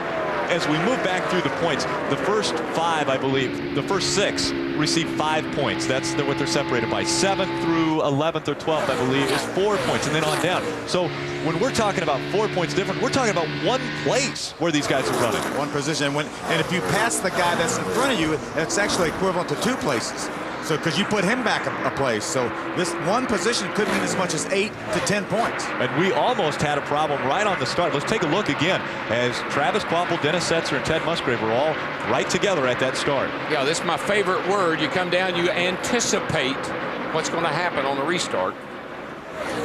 as we move back through the points, the first 5, I believe, the first 6 receive 5 points. That's what they're separated by. 7th through 11th or 12th, I believe, is 4 points, and then on down. So when we're talking about 4 points different, we're talking about 1 place where these guys are running. 1 position. And if you pass the guy that's in front of you, that's actually equivalent to 2 places. So, because you put him back a place. So this 1 position could mean as much as 8 to 10 points. And we almost had a problem right on the start. Let's take a look again as Travis Kvapil, Dennis Setzer, and Ted Musgrave were all right together at that start. Yeah, this is my favorite word. You come down, you anticipate what's going to happen on the restart.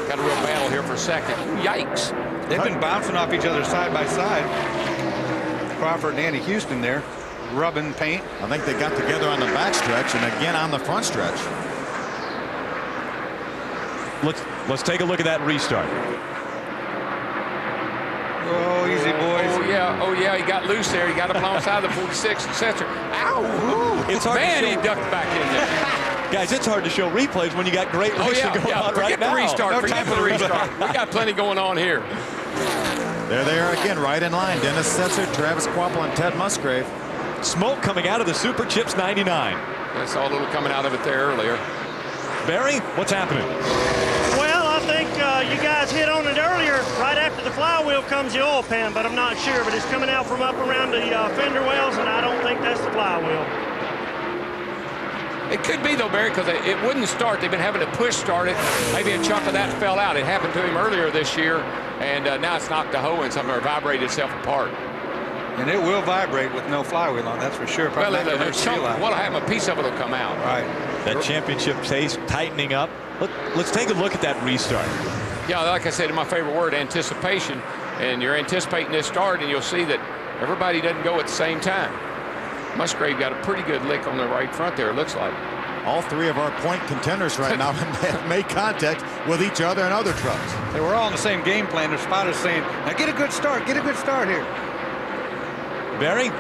Got a real battle here for a second. Yikes. They've been bouncing off each other side by side. Crawford and Andy Houston there. rubbing paint. I think they got together on the back stretch and again on the front stretch. Let's take a look at that restart. Oh, easy, boys. Oh, yeah, he got loose there. He got up alongside the 46 Setzer. Ow! It's hard Man, to he show. ducked back in there. Guys, it's hard to show replays when you got great racing going on right now. Forget the restart. No Forget time for the the restart. We got plenty going on here. There they are again, right in line. Dennis Setzer, Travis Kvapil, and Ted Musgrave. Smoke coming out of the Super Chips 99. I saw a little coming out of it there earlier. Barry, what's happening? Well, I think you guys hit on it earlier. Right after the flywheel comes the oil pan, but I'm not sure. But it's coming out from up around the fender wells, and I don't think that's the flywheel. It could be, though, Barry, because it wouldn't start. They've been having to push start it. Maybe a chunk of that fell out. It happened to him earlier this year, and now it's knocked the hoe in something or vibrated itself apart. And it will vibrate with no flywheel on, that's for sure. Probably Well, not gonna hurt chunk, seal out. what'll happen, a piece of it will come out. Right. That championship pace tightening up. Let's take a look at that restart. Yeah, like I said, my favorite word, anticipation. And you're anticipating this start, and you'll see that everybody doesn't go at the same time. Musgrave got a pretty good lick on the right front there, it looks like. All three of our point contenders right now have made contact with each other and other trucks. They were all in the same game plan. The spotter's saying, now get a good start here. Barry?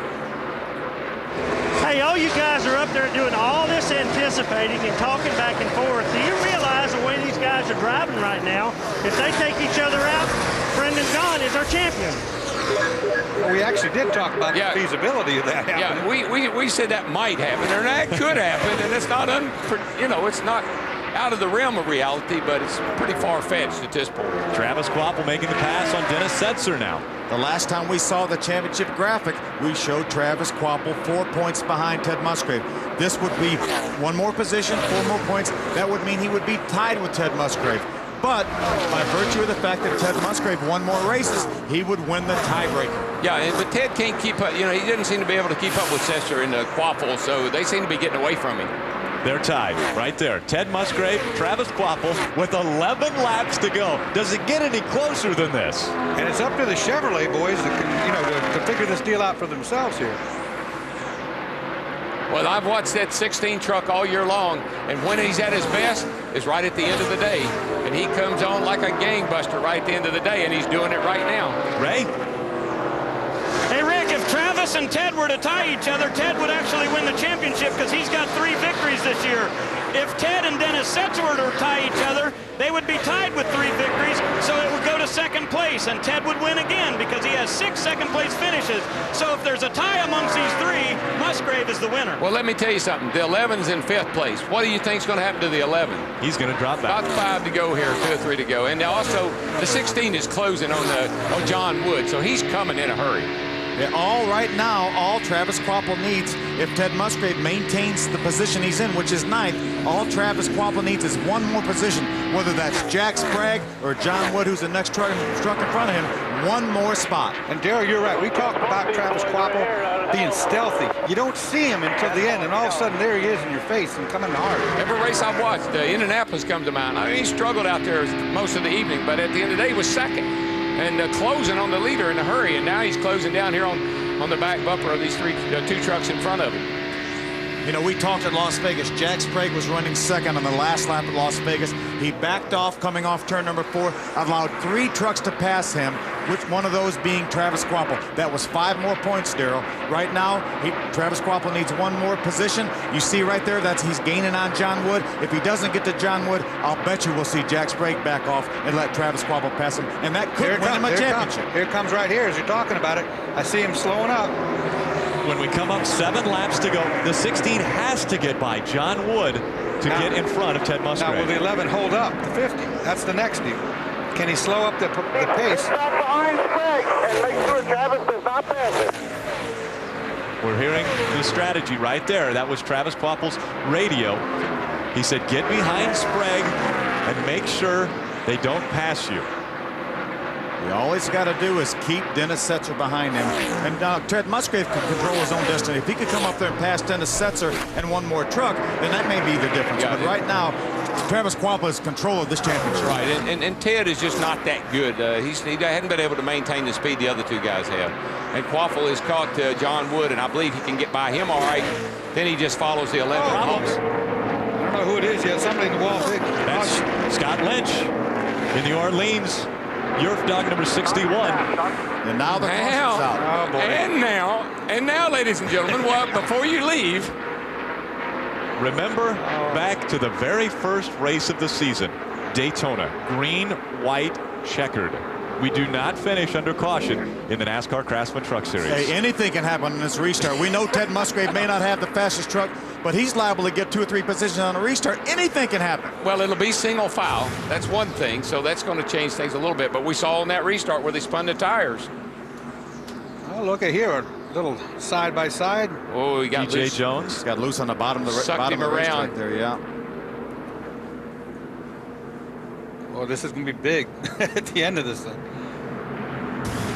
Hey, all you guys are up there doing all this anticipating and talking back and forth. Do you realize the way these guys are driving right now, if they take each other out, Brendan Gaughan is our champion. We actually did talk about Yeah. the feasibility of that happening. Yeah, we said that might happen, or that could happen, and it's not, it's not out of the realm of reality, but it's pretty far-fetched at this point. Travis Kvapil making the pass on Dennis Setzer now. The last time we saw the championship graphic, we showed Travis Kvapil 4 points behind Ted Musgrave. This would be one more position, 4 more points. That would mean he would be tied with Ted Musgrave. But by virtue of the fact that Ted Musgrave won more races, he would win the tiebreaker. Yeah, but Ted can't keep up. He didn't seem to be able to keep up with Setzer and Kvapil, so they seem to be getting away from him. They're tied right there. Ted Musgrave, Travis Kvapil with 11 laps to go. Does it get any closer than this? And it's up to the Chevrolet boys that can, to figure this deal out for themselves here. Well, I've watched that 16 truck all year long, and when he's at his best is right at the end of the day. And he comes on like a gangbuster right at the end of the day, and he's doing it right now. Ray? Hey, Rick, if Travis and Ted were to tie each other, Ted would actually win the championship because he's got 3 victories this year. If Ted and Dennis Setzer were to tie each other, they would be tied with 3 victories, so it would go to second place, and Ted would win again because he has 6 second-place finishes. So if there's a tie amongst these 3, Musgrave is the winner. Well, let me tell you something. The 11's in 5th place. What do you think's going to happen to the 11? He's going to drop back. About 5 to go here, 2 or 3 to go. And also, the 16 is closing on John Wood, so he's coming in a hurry. Yeah, right now, all Travis Kvapil needs, if Ted Musgrave maintains the position he's in, which is 9th, all Travis Kvapil needs is 1 more position, whether that's Jack Sprague or John Wood, who's the next truck in front of him, 1 more spot. And Darrell, you're right. We talked about Travis Kvapil being stealthy. You don't see him until the end, and all of a sudden there he is in your face and coming hard. Every race I've watched, Indianapolis comes to mind. I mean, he struggled out there most of the evening, but at the end of the day, he was second. And closing on the leader in a hurry, and now he's closing down here on the back bumper of these 2 trucks in front of him. We talked at Las Vegas. Jack Sprague was running second on the last lap at Las Vegas. He backed off coming off turn number 4, allowed 3 trucks to pass him, which one of those being Travis Kvapil. That was 5 more points, Darrell. Right now, Travis Kvapil needs 1 more position. You see right there, he's gaining on John Wood. If he doesn't get to John Wood, I'll bet you we'll see Jack Sprague back off and let Travis Kvapil pass him. And that could win him a championship. Here comes right here as you're talking about it. I see him slowing up. When we come up 7 laps to go, the 16 has to get by John Wood to get in front of Ted Musgrave. Now, will the 11 hold up the 50? That's the next deal. Can he slow up the pace? Stop behind Sprague and make sure Travis does not pass it. We're hearing the strategy right there. That was Travis Kvapil's radio. He said, get behind Sprague and make sure they don't pass you. All he's got to do is keep Dennis Setzer behind him. And Ted Musgrave can control his own destiny. If he could come up there and pass Dennis Setzer and 1 more truck, then that may be the difference. Yeah, but right now, Travis Kvapil has control of this championship. Right, and Ted is just not that good. He hasn't been able to maintain the speed the other two guys have. And Kvapil has caught John Wood, and I believe he can get by him all right. Then he just follows the 11. I don't know who it is yet. Somebody in the wall. That's Scott Lynch in the Orleans. Yerf dog number 61. And now the caution's out. Oh, boy. And now, ladies and gentlemen, before you leave, remember back to the very first race of the season, Daytona, green, white, checkered. We do not finish under caution in the NASCAR Craftsman Truck Series. Hey, anything can happen in this restart. We know Ted Musgrave may not have the fastest truck, but he's liable to get 2 or 3 positions on a restart. Anything can happen. well, it'll be single file. That's one thing, so that's going to change things a little bit. But we saw on that restart where they spun the tires. Oh, look at here, a little side by side. Oh, he got DJ loose. Jones Got loose on the bottom of the Sucked him around. right there, yeah. Well, this is going to be big at the end of this thing.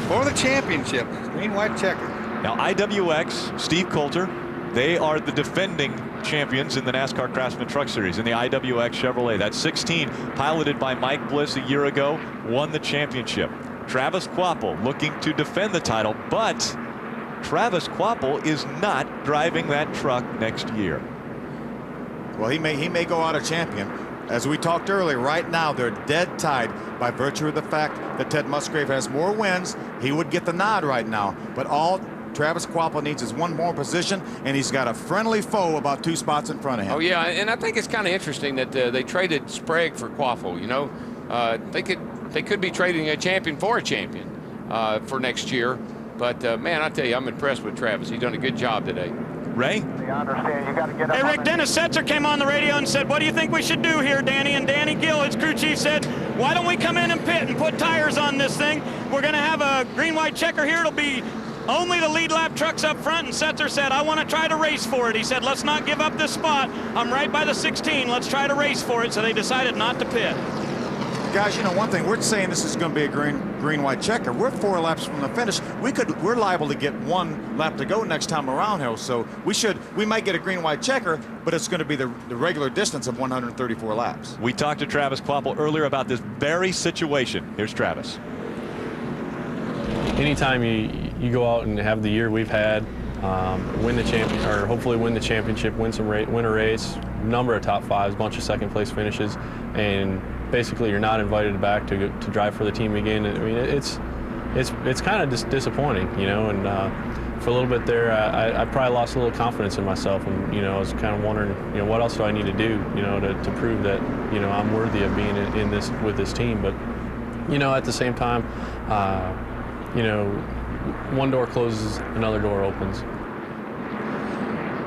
For the championship, green, white, checker. Now, IWX, Steve Coulter, they are the defending champions in the NASCAR Craftsman Truck Series in the IWX Chevrolet. That 16, piloted by Mike Bliss a year ago, won the championship. Travis Kvapil looking to defend the title, but Travis Kvapil is not driving that truck next year. Well, he may go out a champion. As we talked earlier, right now they're dead tied by virtue of the fact that Ted Musgrave has more wins. He would get the nod right now, but all Travis Kvapil needs is one more position, and he's got a friendly foe about 2 spots in front of him. Oh, yeah, and I think it's kind of interesting that they traded Sprague for Kvapil. You know, they could be trading a champion for a champion for next year. But, man, I tell you, I'm impressed with Travis. He's done a good job today. Ray? Hey, Rick, Dennis Setzer came on the radio and said, what do you think we should do here, Danny? And Danny Gill, his crew chief, said, why don't we come in and pit and put tires on this thing? We're going to have a green-white checker here. It'll be only the lead lap trucks up front. And Setzer said, I want to try to race for it. He said, let's not give up this spot. I'm right by the 16. Let's try to race for it. So they decided not to pit. Guys, you know one thing, we're saying this is going to be a green-white checker. We're 4 laps from the finish. We're liable to get 1 lap to go next time around here. So we might get a green-white checker, but it's going to be the regular distance of 134 laps. We talked to Travis Kvapil earlier about this very situation. Here's Travis. Anytime you go out and have the year we've had, win the champion, or hopefully win the championship, win a race, number of top 5s, bunch of second place finishes, and basically you're not invited back to drive for the team again. I mean, it's kind of disappointing, you know. And for a little bit there, I probably lost a little confidence in myself, and you know, I was kind of wondering, you know, what else do I need to do, you know, to prove that, you know, I'm worthy of being in this with this team. But you know, at the same time, you know, one door closes, another door opens.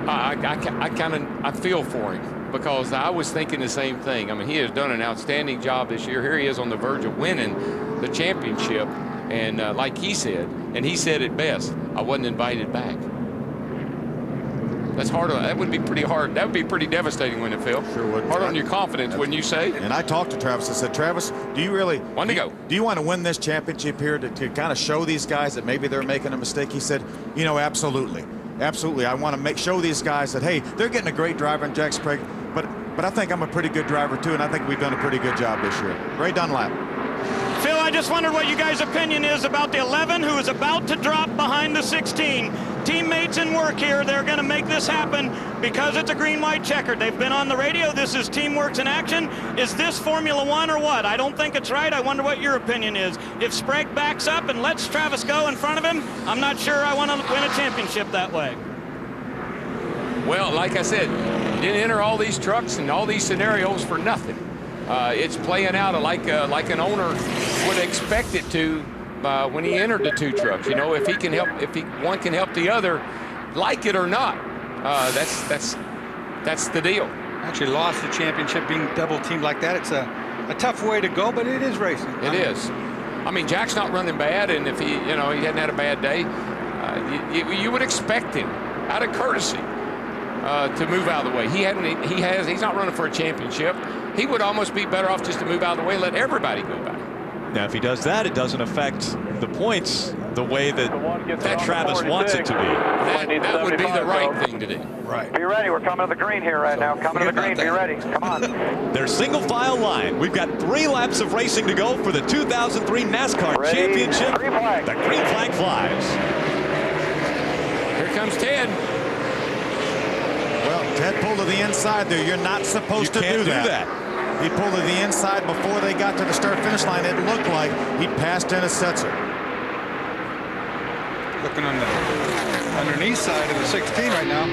I feel for him, because I was thinking the same thing. I mean, he has done an outstanding job this year. Here he is on the verge of winning the championship. And like he said, and he said it best, I wasn't invited back. That's hard. That would be pretty hard. That would be pretty devastating, wouldn't it, Phil? Sure would. Hard on your confidence, wouldn't you say? And I talked to Travis. I said, Travis, do you really want to go? Do you want to win this championship here to kind of show these guys that maybe they're making a mistake? He said, you know, absolutely. Absolutely. I want to show these guys that, hey, they're getting a great driver in Jack Sprague, but I think I'm a pretty good driver too, and I think we've done a pretty good job this year. Ray Dunlap. Phil, I just wondered what you guys' opinion is about the 11 who is about to drop behind the 16. Teammates in work here. They're going to make this happen because it's a green-white checker. They've been on the radio. This is Teamworks in action. Is this Formula One or what? I don't think it's right. I wonder what your opinion is. If Sprague backs up and lets Travis go in front of him, I'm not sure I want to win a championship that way. Well, like I said, you didn't enter all these trucks and all these scenarios for nothing. It's playing out like an owner would expect it to when he entered the 2 trucks. You know, if he can help, one can help the other, like it or not, that's the deal. Actually lost the championship being double teamed like that. It's a tough way to go, but it is racing. It is. I mean, Jack's not running bad, and if he hadn't had a bad day, you would expect him out of courtesy to move out of the way. He's not running for a championship. He would almost be better off just to move out of the way and let everybody go by. Now, if he does that, it doesn't affect the points the way that Travis wants it to be. That would be the right thing to do. Right. Be ready. We're coming to the green here right now. Coming to the green. Be ready. Come on. Their single file line. We've got 3 laps of racing to go for the 2003 NASCAR Championship. Green flag. The green flag flies. Here comes Ted. Well, Ted pulled to the inside there. You're not supposed to can't do that. He pulled to the inside before they got to the start-finish line. It looked like he passed Dennis Setzer. Looking on the underneath side of the 16 right now.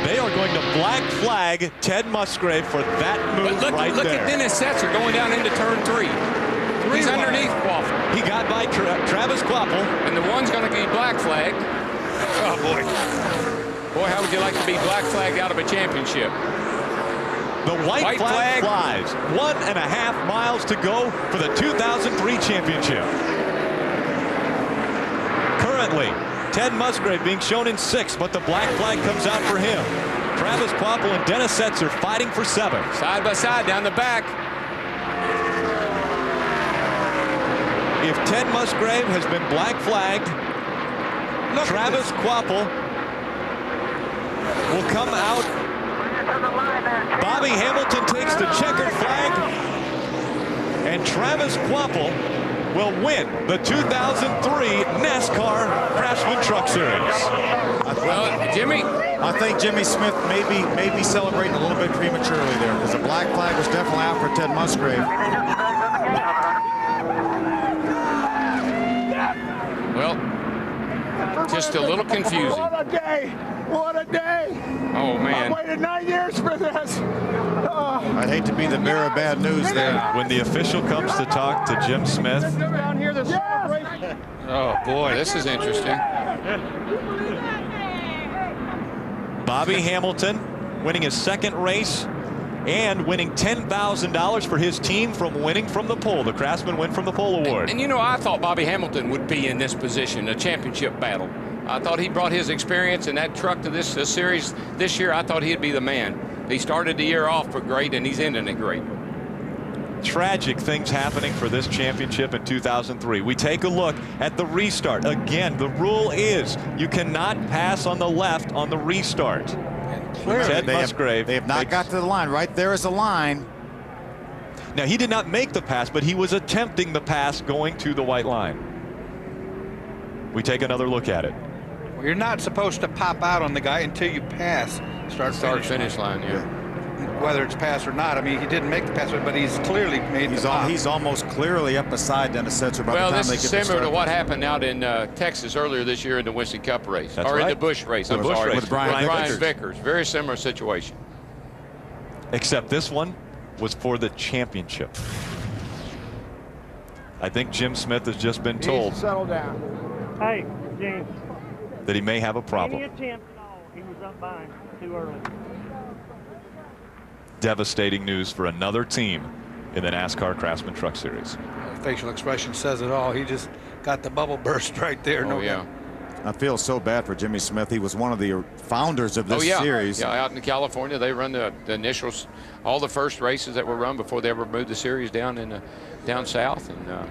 They are going to black flag Ted Musgrave for that move Look there. at Dennis Setzer going down into turn 3. He's underneath Quaffle. He got by Travis Quapple. And the one's going to be black flagged. Oh, boy. Boy, how would you like to be black flagged out of a championship? The white flag flies. 1.5 miles to go for the 2003 championship. Currently, Ted Musgrave being shown in 6th, but the black flag comes out for him. Travis Quapple and Dennis Setzer fighting for 7th. Side by side down the back. If Ted Musgrave has been black flagged, Travis Quapple will come out. Bobby Hamilton takes the checkered flag, and Travis Quapple will win the 2003 NASCAR Craftsman Truck Series. Well, Jimmy. I think Jimmy Smith may be celebrating a little bit prematurely there, because the black flag was definitely out for Ted Musgrave. Well, just a little confusing. What a day! What a day! Oh, man. I waited 9 years for this. I'd hate to be the bearer of bad news there. When the official comes to talk to Jim Smith. Down here, this Oh, boy. This is interesting. Bobby Hamilton winning his 2nd race and winning $10,000 for his team from winning from the pole. The Craftsman win from the pole award. And you know, I thought Bobby Hamilton would be in this position, a championship battle. I thought he brought his experience in that truck to this series this year. I thought he'd be the man. He started the year off great, and he's ending it great. Tragic things happening for this championship in 2003. We take a look at the restart. Again, the rule is you cannot pass on the left on the restart. Ted Musgrave. They have not got to the line. Right there is a line. Now, he did not make the pass, but he was attempting the pass going to the white line. We take another look at it. Well, you're not supposed to pop out on the guy until you pass Start-finish line, yeah. Whether it's pass or not, I mean, he didn't make the pass, but he's clearly made the pop. He's almost clearly up beside Dennis Setzer by the time they get to this is similar to what happened out in Texas earlier this year in the Winston Cup race. That's or right. in the Busch race. The Busch race with Brian Vickers. Very similar situation. Except this one was for the championship. I think Jim Smith has just been told Settle down. Hey, James. that he may have a problem. Any attempt at all, he was up by him too early. Devastating news for another team in the NASCAR Craftsman Truck Series. Facial expression says it all. He just got the bubble burst right there. Oh, yeah. I feel so bad for Jimmy Smith. He was one of the founders of this series. Yeah, out in California, they run the initials, all the first races that were run before they ever moved the series down south. And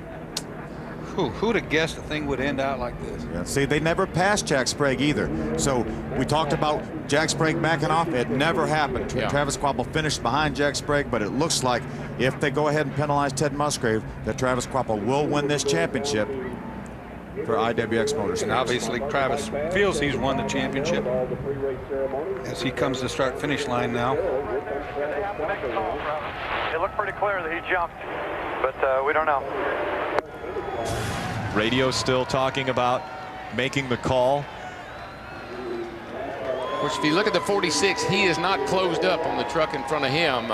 who'd have guessed the thing would end out like this? Yeah, see, they never passed Jack Sprague either. So we talked about Jack Sprague backing off. It never happened. Yeah. Travis Quapple finished behind Jack Sprague, but it looks like if they go ahead and penalize Ted Musgrave, that Travis Quapple will win this championship for IWX Motorsports. And obviously Travis feels he's won the championship as he comes to start-finish line now. It looked pretty clear that he jumped, but we don't know. Radio still talking about making the call. which, if you look at the 46, he is not closed up on the truck in front of him.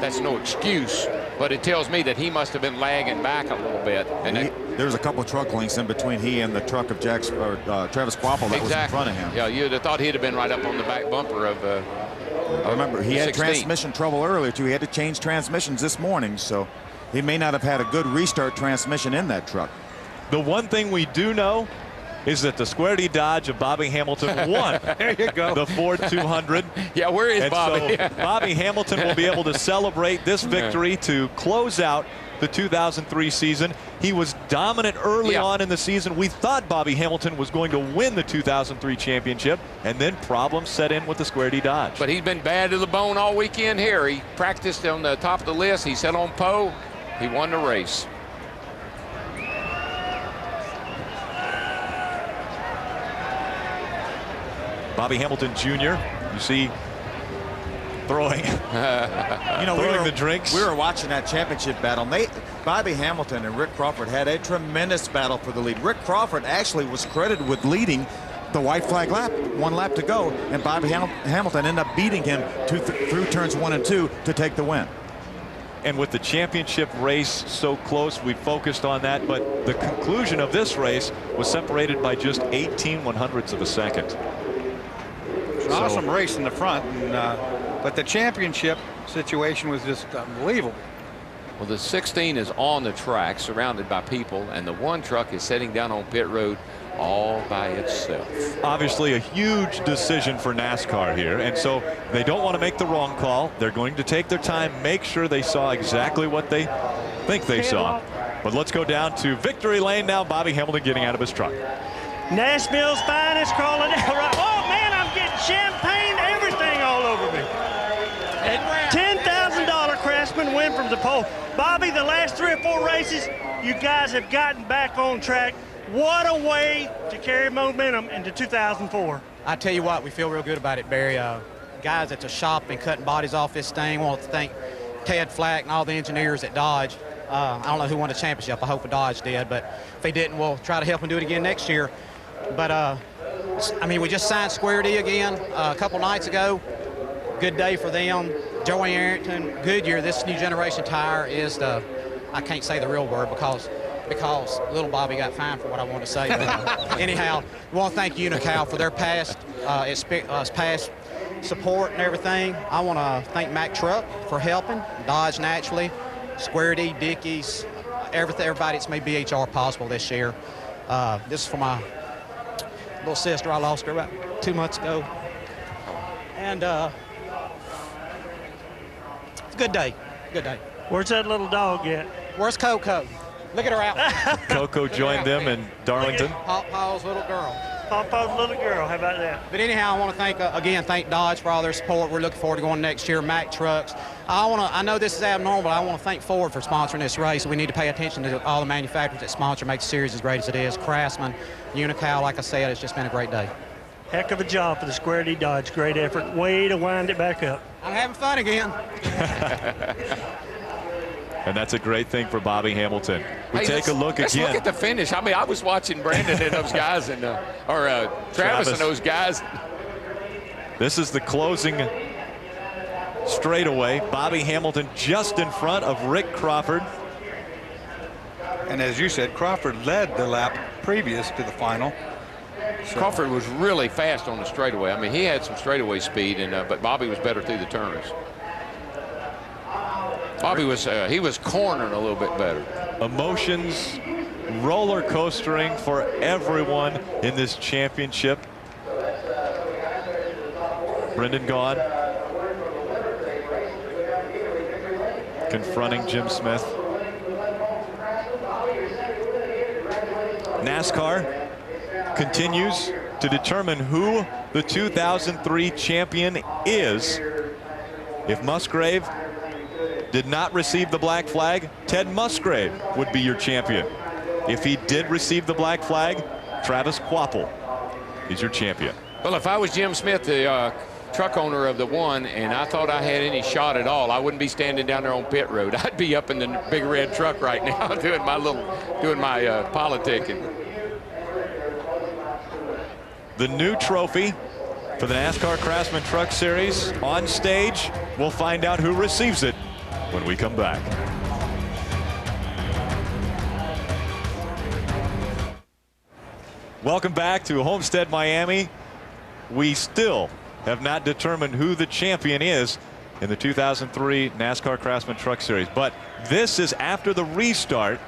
That's no excuse, but it tells me that he must have been lagging back a little bit. And there was a couple truck links in between he and the truck of Travis Quapple that was in front of him. Yeah, you'd have thought he'd have been right up on the back bumper of. I remember he had 16. transmission trouble earlier too. He had to change transmissions this morning, so he may not have had a good restart transmission in that truck. The one thing we do know is that the Square D Dodge of Bobby Hamilton won there you go. the Ford 200. Yeah, where is and Bobby? So Bobby Hamilton will be able to celebrate this victory to close out the the 2003 season. He was dominant early on in the season. We thought Bobby Hamilton was going to win the 2003 championship, and then problems set in with the Square D Dodge. But he's been bad to the bone all weekend here. He practiced on the top of the list. He set on pole. He won the race. Bobby Hamilton Jr., you see throwing, throwing the drinks. We were watching that championship battle. Bobby Hamilton and Rick Crawford had a tremendous battle for the lead. Rick Crawford actually was credited with leading the white flag lap, 1 lap to go, and Bobby Hamilton ended up beating him through turns 1 and 2 to take the win. And with the championship race so close, we focused on that, but the conclusion of this race was separated by just 18/100ths of a second. It's an awesome race in the front, but the championship situation was just unbelievable. Well, the 16 is on the track, surrounded by people, and the 1 truck is sitting down on pit road all by itself. Obviously a huge decision for NASCAR here, and so they don't want to make the wrong call. They're going to take their time, make sure they saw exactly what they think they saw. But let's go down to victory lane now. Bobby Hamilton getting out of his truck. Nashville's finest crawling down right. Oh man, I'm getting champagne, everything all over me. $10,000 Craftsman win from the pole. Bobby, the last 3 or 4 races, you guys have gotten back on track. What a way to carry momentum into 2004. I tell you what, we feel real good about it, Barry. Guys at the shop been cutting bodies off this thing. I want to thank Ted Flack and all the engineers at Dodge. I don't know who won the championship. I hope Dodge did, but if they didn't, we'll try to help them do it again next year. But, I mean, we just signed Square D again a couple nights ago. Good day for them. Joey Arrington, Goodyear, this new generation tire is the, I can't say the real word because little Bobby got fined for what I want to say. But, anyhow, we want to thank Unocal for their past support and everything. I want to thank Mack Truck for helping, Dodge naturally, Square D, Dickies, everybody that's made BHR possible this year. This is for my little sister. I lost her about 2 months ago. And it's a good day. Good day. Where's that little dog at? Where's Coco? Look at her out. Coco joined them in Darlington. Papa's little girl. Papa's little girl. How about that? But anyhow, I want to thank Dodge for all their support. We're looking forward to going next year. Mack Trucks. I know this is abnormal, but I want to thank Ford for sponsoring this race. We need to pay attention to all the manufacturers that sponsor, make the series as great as it is. Craftsman, Unocal, like I said, it's just been a great day. Heck of a job for the Square D Dodge. Great effort. Way to wind it back up. I'm having fun again. And that's a great thing for Bobby Hamilton. We take a look again. Let's look at the finish. I mean, I was watching Brandon and those guys, and Travis and those guys. This is the closing straightaway. Bobby Hamilton just in front of Rick Crawford. And as you said, Crawford led the lap previous to the final. So. Crawford was really fast on the straightaway. I mean, he had some straightaway speed, but Bobby was better through the turns. Bobby was he was cornering a little bit better. Emotions roller coastering for everyone in this championship. Brendan Gaughan confronting Jim Smith. NASCAR continues to determine who the 2003 champion is. If Musgrave did not receive the black flag, Ted Musgrave would be your champion. If he did receive the black flag, Travis Kvapil is your champion. Well, if I was Jim Smith, the truck owner of the 1, and I thought I had any shot at all, I wouldn't be standing down there on pit road. I'd be up in the big red truck right now doing my politicking. The new trophy for the NASCAR Craftsman Truck Series on stage. We'll find out who receives it when we come back. Welcome back to Homestead, Miami. We still have not determined who the champion is in the 2003 NASCAR Craftsman Truck Series, but this is after the restart.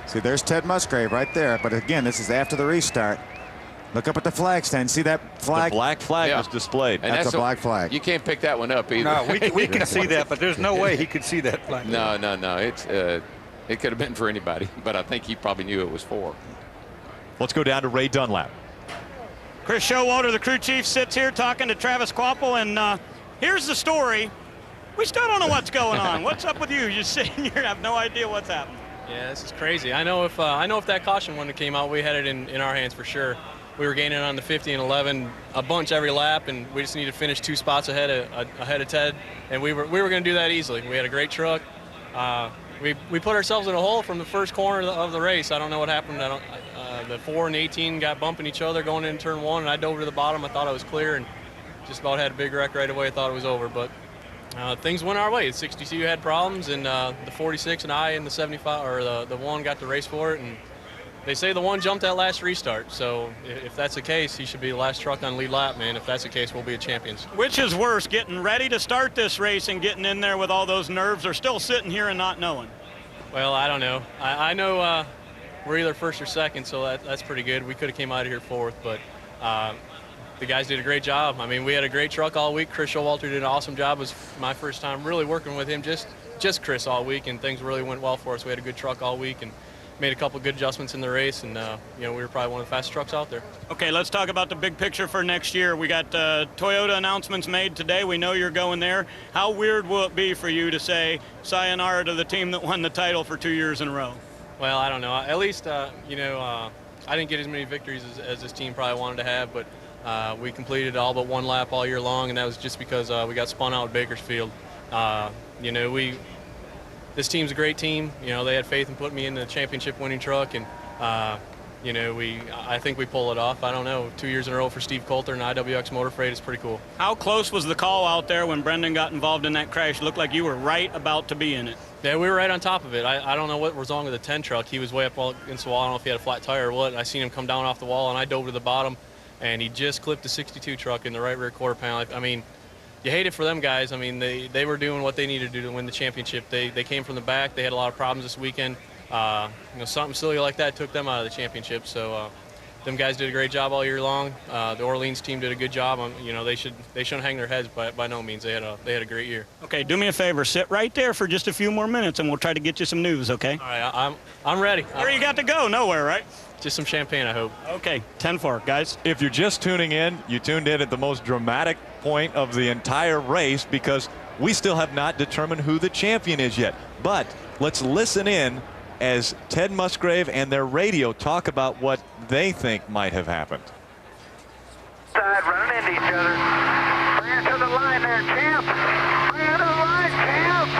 See, there's Ted Musgrave right there, but again, this is after the restart. Look up at the flag stand. See that flag? The black flag is displayed. And that's a black flag. You can't pick that one up either. No, we can see that, but there's no way he could see that flag. No. It's it could have been for anybody, but I think he probably knew it was for. Let's go down to Ray Dunlap. Chris Showalter, the crew chief, sits here talking to Travis Kvapil, and here's the story. We still don't know what's going on. What's up with you? You're sitting here and have no idea what's happening. Yeah, this is crazy. I know if that caution wouldn't have came out, we had it in our hands for sure. We were gaining on the 50 and 11 a bunch every lap, and we just needed to finish 2 spots ahead of Ted, and we were going to do that easily. We had a great truck. We put ourselves in a hole from the first corner of the race. I don't know what happened. The 4 and 18 got bumping each other going into turn 1, and I dove to the bottom. I thought I was clear, and just about had a big wreck right away. I thought it was over, but things went our way. The 62 had problems, and the 46 and I and the 75 or the 1 got the race for it, and they say the 1 jumped that last restart. So if that's the case, he should be the last truck on lead lap, man. If that's the case, we'll be champions. Which is worse, getting ready to start this race and getting in there with all those nerves, or still sitting here and not knowing? Well, I don't know. I know we're either first or second, so that's pretty good. We could have came out of here 4th, but the guys did a great job. I mean, we had a great truck all week. Chris Showalter did an awesome job. It was my first time really working with him, just Chris all week, and things really went well for us. We had a good truck all week and made a couple good adjustments in the race, and we were probably one of the fastest trucks out there. Okay, let's talk about the big picture for next year. We got Toyota announcements made today. We know you're going there. How weird will it be for you to say sayonara to the team that won the title for 2 years in a row? Well, I don't know. At least, I didn't get as many victories as this team probably wanted to have, but we completed all but 1 lap all year long, and that was just because we got spun out at Bakersfield. This team's a great team. They had faith in putting me in the championship-winning truck, and I think we pull it off. I don't know. 2 years in a row for Steve Coulter and IWX Motor Freight is pretty cool. How close was the call out there when Brendan got involved in that crash? It looked like you were right about to be in it. Yeah, we were right on top of it. I don't know what was wrong with the 10 truck. He was way up against the wall. I don't know if he had a flat tire or what. I seen him come down off the wall, and I dove to the bottom, and he just clipped the 62 truck in the right rear quarter panel. I mean, you hate it for them guys. I mean, they were doing what they needed to do to win the championship. They came from the back. They had a lot of problems this weekend. Something silly like that took them out of the championship. So them guys did a great job all year long. The Orleans team did a good job. They shouldn't hang their heads by no means. They had a great year. Okay, do me a favor. Sit right there for just a few more minutes, and we'll try to get you some news. Okay. All right, I'm ready. Where you got to go? Nowhere, right? Just some champagne, I hope. Okay, 10-4, guys. If you're just tuning in, you tuned in at the most dramatic point of the entire race, because we still have not determined who the champion is yet. But let's listen in as Ted Musgrave and their radio talk about what they think might have happened. Side running into each other. Bring it to the line there, champ. Bring it to the line, champ.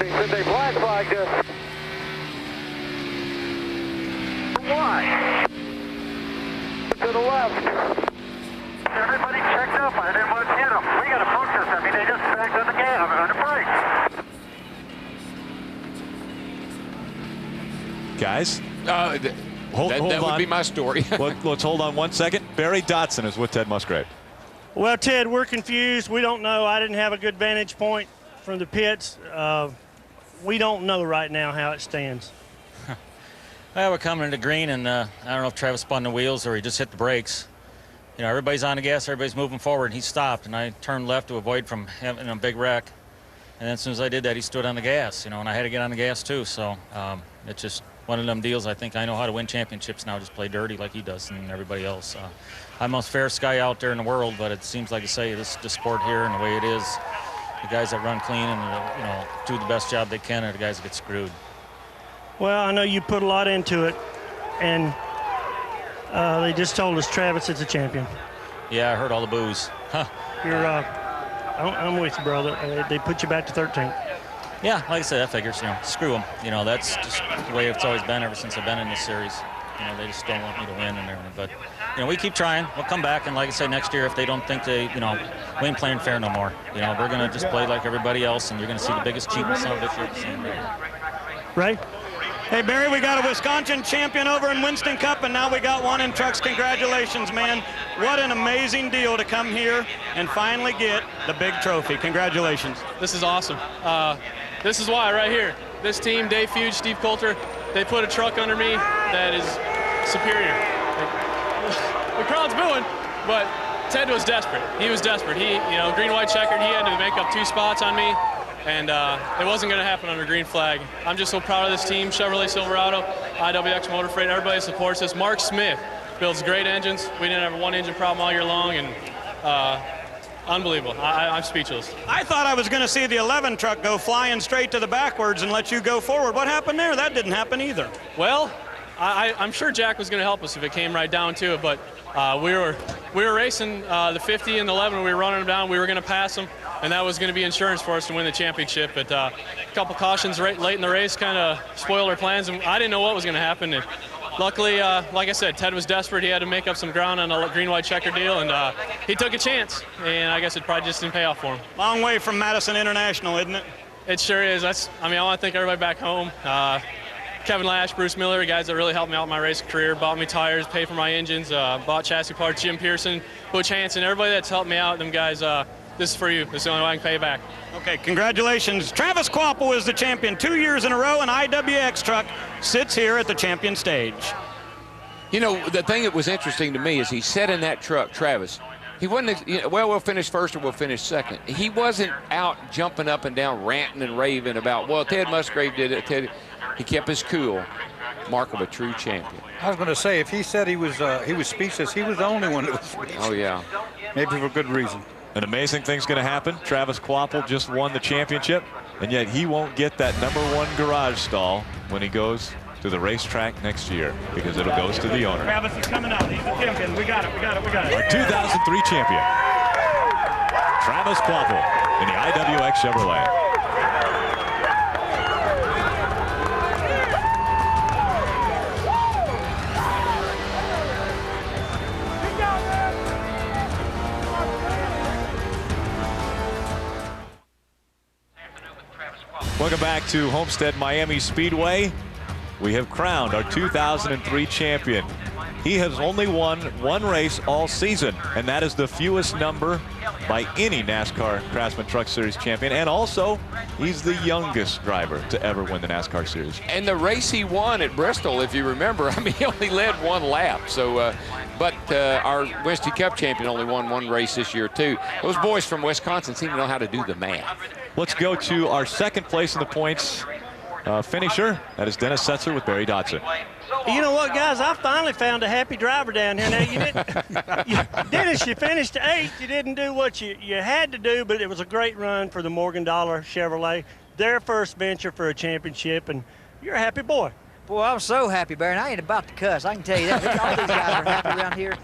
They said they black flagged us. Why? To the left. Everybody checked up. I didn't want to hit them. We got to book this. I mean, they just backed on the gas. I'm on the brakes. Guys, hold that would be my story. Let's hold on 1 second. Barry Dotson is with Ted Musgrave. Well, Ted, we're confused. We don't know. I didn't have a good vantage point from the pits. We don't know right now how it stands. Well, we're coming into green, and I don't know if Travis spun the wheels or he just hit the brakes. Everybody's on the gas, everybody's moving forward, and he stopped, and I turned left to avoid from having a big wreck. And then as soon as I did that, he stood on the gas, and I had to get on the gas too. So it's just one of them deals. I think I know how to win championships now, just play dirty like he does and everybody else. I'm the most fairest guy out there in the world, but it seems like, I say, this sport here and the way it is, the guys that run clean and do the best job they can are the guys that get screwed. Well, I know you put a lot into it, and they just told us Travis is a champion. Yeah, I heard all the boos. Huh. I'm with you, brother. They put you back to 13th. Yeah, like I said, that figures. Screw them. That's just the way it's always been ever since I've been in this series. They just don't want me to win and everything. But we keep trying. We'll come back, and like I said, next year, if they don't think we ain't playing fair no more. We're gonna just play like everybody else, and you're gonna see the biggest cheapness of this year at the same day. Right. Hey, Barry, we got a Wisconsin champion over in Winston Cup, and now we got one in trucks. Congratulations, man. What an amazing deal to come here and finally get the big trophy. Congratulations. This is awesome. This is why right here. This team, Dave Fuge, Steve Coulter, they put a truck under me. that is superior. The crowd's booing, but Ted was desperate. He was desperate. He, you know, green, white, checkered, he had to make up 2 spots on me, and it wasn't going to happen under green flag. I'm just so proud of this team, Chevrolet Silverado, IWX Motor Freight, everybody that supports us. Mark Smith builds great engines. We didn't have a 1-engine problem all year long, and unbelievable. I'm speechless. I thought I was going to see the 11 truck go flying straight to the backwards and let you go forward. What happened there? That didn't happen either. Well, I'm sure Jack was going to help us if it came right down to it, but we were racing the 50 and the 11. We were running them down. We were going to pass them, and that was going to be insurance for us to win the championship. But a couple cautions late in the race kind of spoiled our plans, and I didn't know what was going to happen. And luckily, like I said, Ted was desperate. He had to make up some ground on a green, white, checker deal, and he took a chance. And I guess it probably just didn't pay off for him. Long way from Madison International, isn't it? It sure is. I want to thank everybody back home. Kevin Lash, Bruce Miller, guys that really helped me out in my racing career, bought me tires, paid for my engines, bought chassis parts, Jim Pearson, Butch Hansen, everybody that's helped me out, them guys, this is for you. This is the only way I can pay you back. Okay, congratulations. Travis Kvapil is the champion 2 years in a row, and IWX truck sits here at the champion stage. You know, the thing that was interesting to me is he sat in that truck, Travis. He wasn't, you know, well, we'll finish first or we'll finish second. He wasn't out jumping up and down, ranting and raving about, well, Ted Musgrave did it. He kept his cool. Mark of a true champion. I was going to say, if he said he was speechless, he was the only one that was speechless. Oh, yeah. Maybe for good reason. An amazing thing's going to happen. Travis Kvapil just won the championship, and yet he won't get that #1 garage stall when he goes to the racetrack next year, because it'll goes to the owner. Travis is coming out. He's the champion. We got it. Our 2003 champion, Travis Kvapil in the IWX Chevrolet. Welcome back to Homestead Miami Speedway. We have crowned our 2003 champion. He has only won 1 race all season, and that is the fewest number by any NASCAR Craftsman Truck Series champion, and also he's the youngest driver to ever win the NASCAR Series. And the race he won at Bristol, if you remember, I mean, he only led 1 lap. So, but our Winston Cup champion only won 1 race this year, too. Those boys from Wisconsin seem to know how to do the math. Let's go to our second place in the points finisher. That is Dennis Setzer with Barry Dodson. You know what, guys? I finally found a happy driver down here. Now, Dennis, you finished 8th. You didn't do what you had to do, but it was a great run for the Morgan-Dollar Chevrolet. Their first venture for a championship, and you're a happy boy. Boy, I'm so happy, Barry, and I ain't about to cuss. I can tell you that. All these guys are happy around here.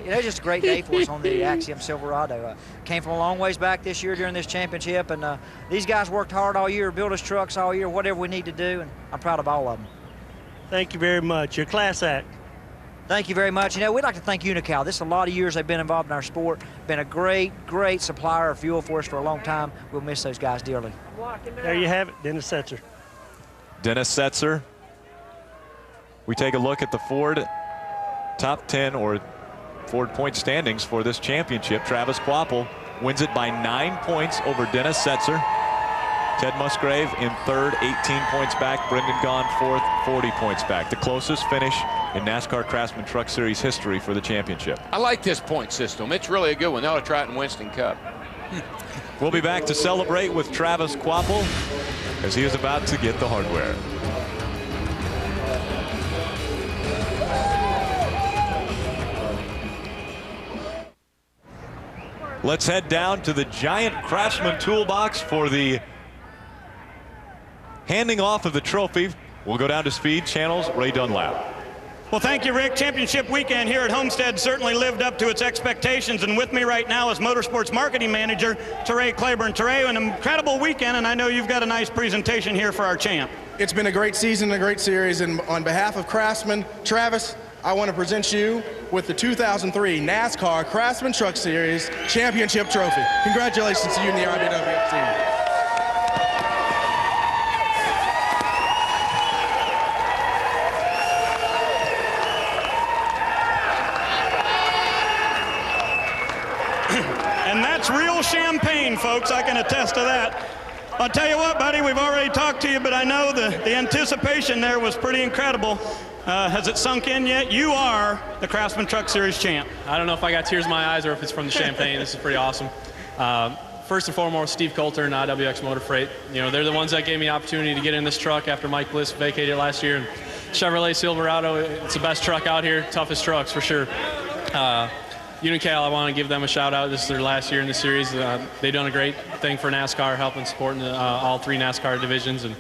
You know, it's just a great day for us on the Axiom Silverado. Came from a long ways back this year during this championship, and these guys worked hard all year, built us trucks all year, whatever we need to do, and I'm proud of all of them. Thank you very much. You're a class act. Thank you very much. You know, we'd like to thank Unocal. This is a lot of years they've been involved in our sport. Been a great, great supplier of fuel for us for a long time. We'll miss those guys dearly. There you have it, Dennis Setzer. Dennis Setzer. We take a look at the Ford top 10 or Ford point standings for this championship. Travis Kvapil wins it by 9 points over Dennis Setzer. Ted Musgrave in 3rd, 18 points back. Brendan Gaughan 4th, 40 points back. The closest finish in NASCAR Craftsman Truck Series history for the championship. I like this point system. It's really a good one. They ought to try it in Winston Cup. We'll be back to celebrate with Travis Kvapil as he is about to get the hardware. Let's head down to the giant Craftsman toolbox for the handing off of the trophy. We'll go down to Speed Channel's Ray Dunlap. Well, thank you, Rick. Championship weekend here at Homestead certainly lived up to its expectations, and with me right now is Motorsports Marketing Manager Teray Claiborne. Teray, an incredible weekend, and I know you've got a nice presentation here for our champ. It's been a great season, a great series, and on behalf of Craftsman, Travis, I want to present you with the 2003 NASCAR Craftsman Truck Series Championship Trophy. Congratulations to you and the IBWF team. And that's real champagne, folks. I can attest to that. I'll tell you what, buddy, we've already talked to you, but I know the anticipation there was pretty incredible. Has it sunk in yet? You are the Craftsman Truck Series champ. I don't know if I got tears in my eyes or if it's from the champagne. This is pretty awesome. First and foremost, Steve Coulter and IWX Motor Freight. You know, they're the ones that gave me the opportunity to get in this truck after Mike Bliss vacated last year. And Chevrolet Silverado, it's the best truck out here, toughest trucks for sure. Unical, I want to give them a shout out. This is their last year in the series. They've done a great thing for NASCAR, helping supporting all 3 NASCAR divisions, and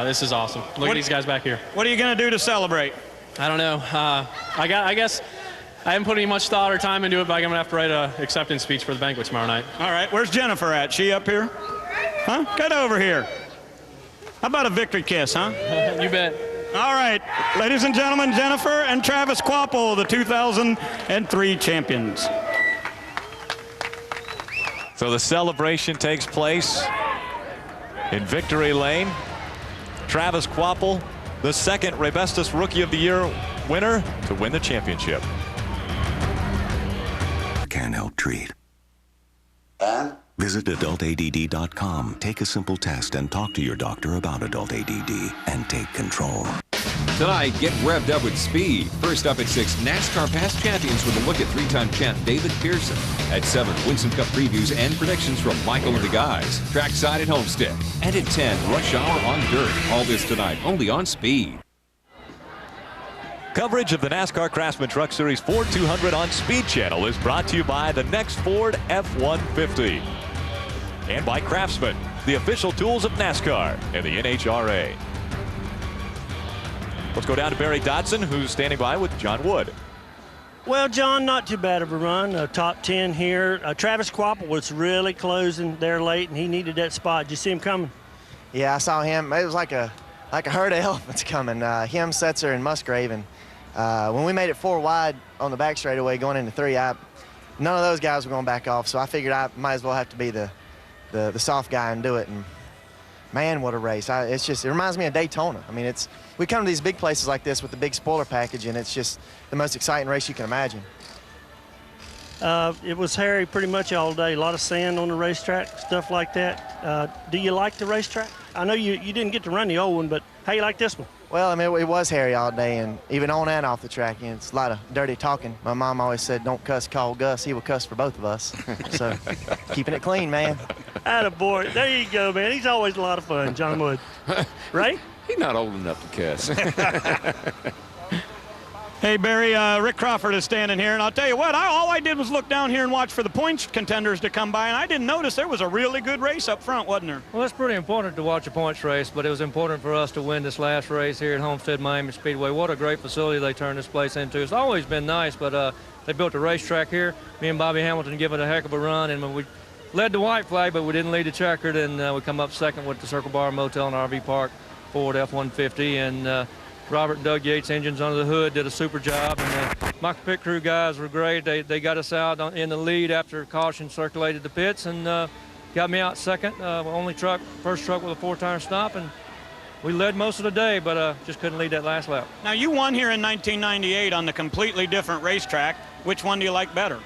this is awesome. Look at these guys back here. What are you going to do to celebrate? I don't know. I guess I haven't put any much thought or time into it, but I'm going to have to write an acceptance speech for the banquet tomorrow night. All right, where's Jennifer at? She up here? Huh? Get over here. How about a victory kiss, huh? You bet. All right, ladies and gentlemen, Jennifer and Travis Kvapil, the 2003 champions. So the celebration takes place in Victory Lane. Travis Kvapil, the second Raybestos Rookie of the Year winner to win the championship. Can't help treat. And? Visit adultadd.com. Take a simple test and talk to your doctor about adult ADD and take control. Tonight, get revved up with speed. First up at 6, NASCAR past champions with a look at 3-time champ David Pearson. At 7, Winston Cup previews and predictions from Michael and the guys. Trackside at Homestead. And at 10, Rush Hour on Dirt. All this tonight, only on Speed. Coverage of the NASCAR Craftsman Truck Series Ford 200 on Speed Channel is brought to you by the next Ford F-150 and by Craftsman, the official tools of NASCAR and the NHRA. Let's go down to Barry Dodson, who's standing by with John Wood. Well, John, not too bad of a run. Top 10 here. Travis Kvapil was really closing there late, and he needed that spot. Did you see him coming? Yeah, I saw him. It was like a herd of elephants coming. Him, Setzer, and Musgrave. And when we made it 4 wide on the back straightaway going into 3, none of those guys were going to back off. So I figured I might as well have to be the soft guy and do it. And man, what a race! It reminds me of Daytona. I mean, we come to these big places like this with the big spoiler package, and it's just the most exciting race you can imagine. It was hairy pretty much all day. A lot of sand on the racetrack, stuff like that. Do you like the racetrack? I know you didn't get to run the old one, but how you like this one? Well, I mean, it was hairy all day, and even on and off the track. You know, it's a lot of dirty talking. My mom always said, "Don't cuss, call Gus. He will cuss for both of us." So, keeping it clean, man. Attaboy. There you go, man. He's always a lot of fun, John Wood. Right? He's not old enough to cuss. Hey, Barry, Rick Crawford is standing here, and I'll tell you what, all I did was look down here and watch for the points contenders to come by, and I didn't notice there was a really good race up front, wasn't there? Well, it's pretty important to watch a points race, but it was important for us to win this last race here at Homestead Miami Speedway. What a great facility they turned this place into. It's always been nice, but they built a racetrack here. Me and Bobby Hamilton give it a heck of a run, and we led the white flag, but we didn't lead the checkered, and we come up second with the Circle Bar Motel and RV Park Ford F-150, and Robert and Doug Yates engines under the hood did a super job, and my pit crew guys were great. They got us out in the lead after caution circulated the pits, and got me out second. First truck with a 4-tire stop, and we led most of the day, but just couldn't lead that last lap. Now, you won here in 1998 on the completely different racetrack. Which one do you like better?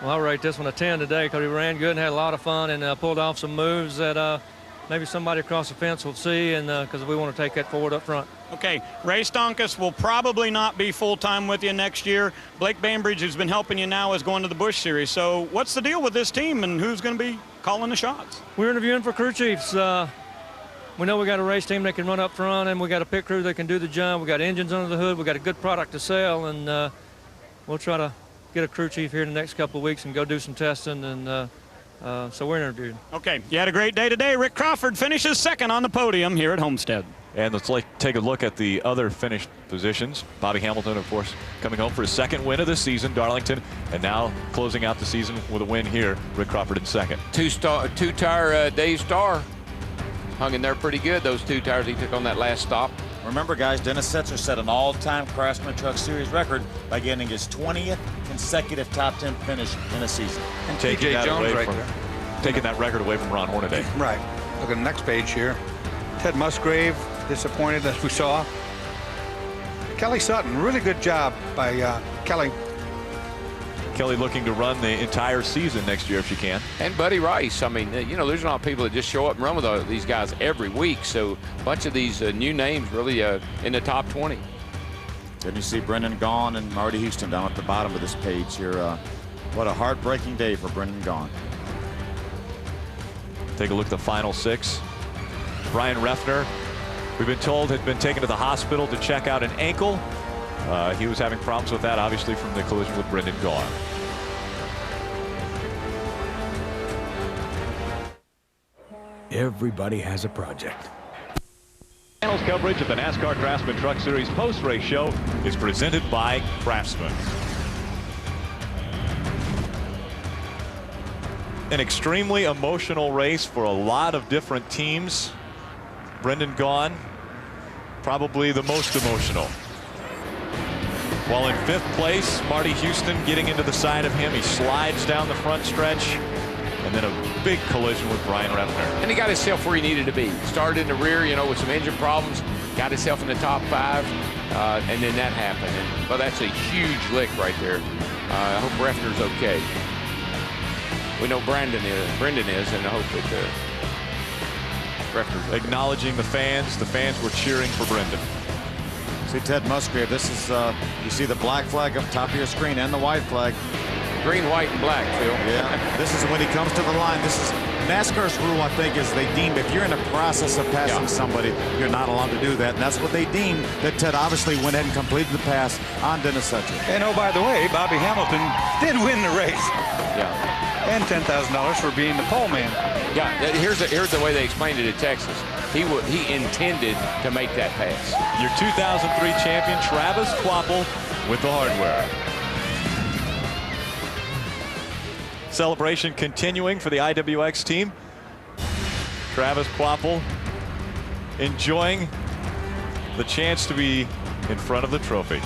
Well, I'll rate this one a 10 today because we ran good and had a lot of fun and pulled off some moves that maybe somebody across the fence will see, and because we want to take that forward up front. Okay, Ray Stonkus will probably not be full-time with you next year. Blake Bainbridge, who's been helping you now, is going to the Busch Series. So what's the deal with this team, and who's going to be calling the shots? We're interviewing for crew chiefs. We know we got a race team that can run up front, and we got a pit crew that can do the job. We got engines under the hood. We got a good product to sell, and we'll try to get a crew chief here in the next couple of weeks and go do some testing, and so we're interviewed. Okay, you had a great day today. Rick Crawford finishes second on the podium here at Homestead. And let's take a look at the other finished positions. Bobby Hamilton, of course, coming home for his second win of the season, Darlington, and now closing out the season with a win here. Rick Crawford in second. Two-tire Dave Starr hung in there pretty good. Those 2 tires he took on that last stop. Remember, guys, Dennis Setzer set an all-time Craftsman Truck Series record by getting his 20th consecutive top 10 finish in a season. And T.J. Jones right there. Taking that record away from Ron Hornaday. Right. Look at the next page here. Ted Musgrave, disappointed as we saw. Kelly Sutton, really good job by Kelly. Kelly looking to run the entire season next year if she can. And Buddy Rice. I mean, you know, there's not people that just show up and run with these guys every week. So a bunch of these new names really in the top 20. Then you see Brendan Gaughan and Marty Houston down at the bottom of this page here. What a heartbreaking day for Brendan Gaughan. Take a look at the final 6. Brian Reffner, we've been told, had been taken to the hospital to check out an ankle. He was having problems with that, obviously, from the collision with Brendan Gaughan. Everybody has a project. Panels coverage of the NASCAR Craftsman Truck Series post-race show is presented by Craftsman. An extremely emotional race for a lot of different teams. Brendan Gaughan, probably the most emotional. While in 5th place, Marty Houston getting into the side of him. He slides down the front stretch, and then a big collision with Brian Reffner. And he got himself where he needed to be. Started in the rear, you know, with some engine problems, got himself in the top 5, and then that happened. And, well, that's a huge lick right there. I hope Reffner's okay. We know Brendan is, and I hope that Reffner's okay. Acknowledging the fans. The fans were cheering for Brendan. See Ted Musgrave. This is, you see the black flag up top of your screen and the white flag. Green, white, and black, Phil. Yeah, this is when he comes to the line. This is NASCAR's rule, I think, is they deem if you're in the process of passing somebody, you're not allowed to do that. And that's what they deemed that Ted obviously went ahead and completed the pass on Dennis Hutchins. And oh, by the way, Bobby Hamilton did win the race. Yeah. And $10,000 for being the pole man. Yeah, here's the way they explained it at Texas. He intended to make that pass. Your 2003 champion, Travis Kvapil, with the hardware. Celebration continuing for the IWX team. Travis Kvapil enjoying the chance to be in front of the trophy.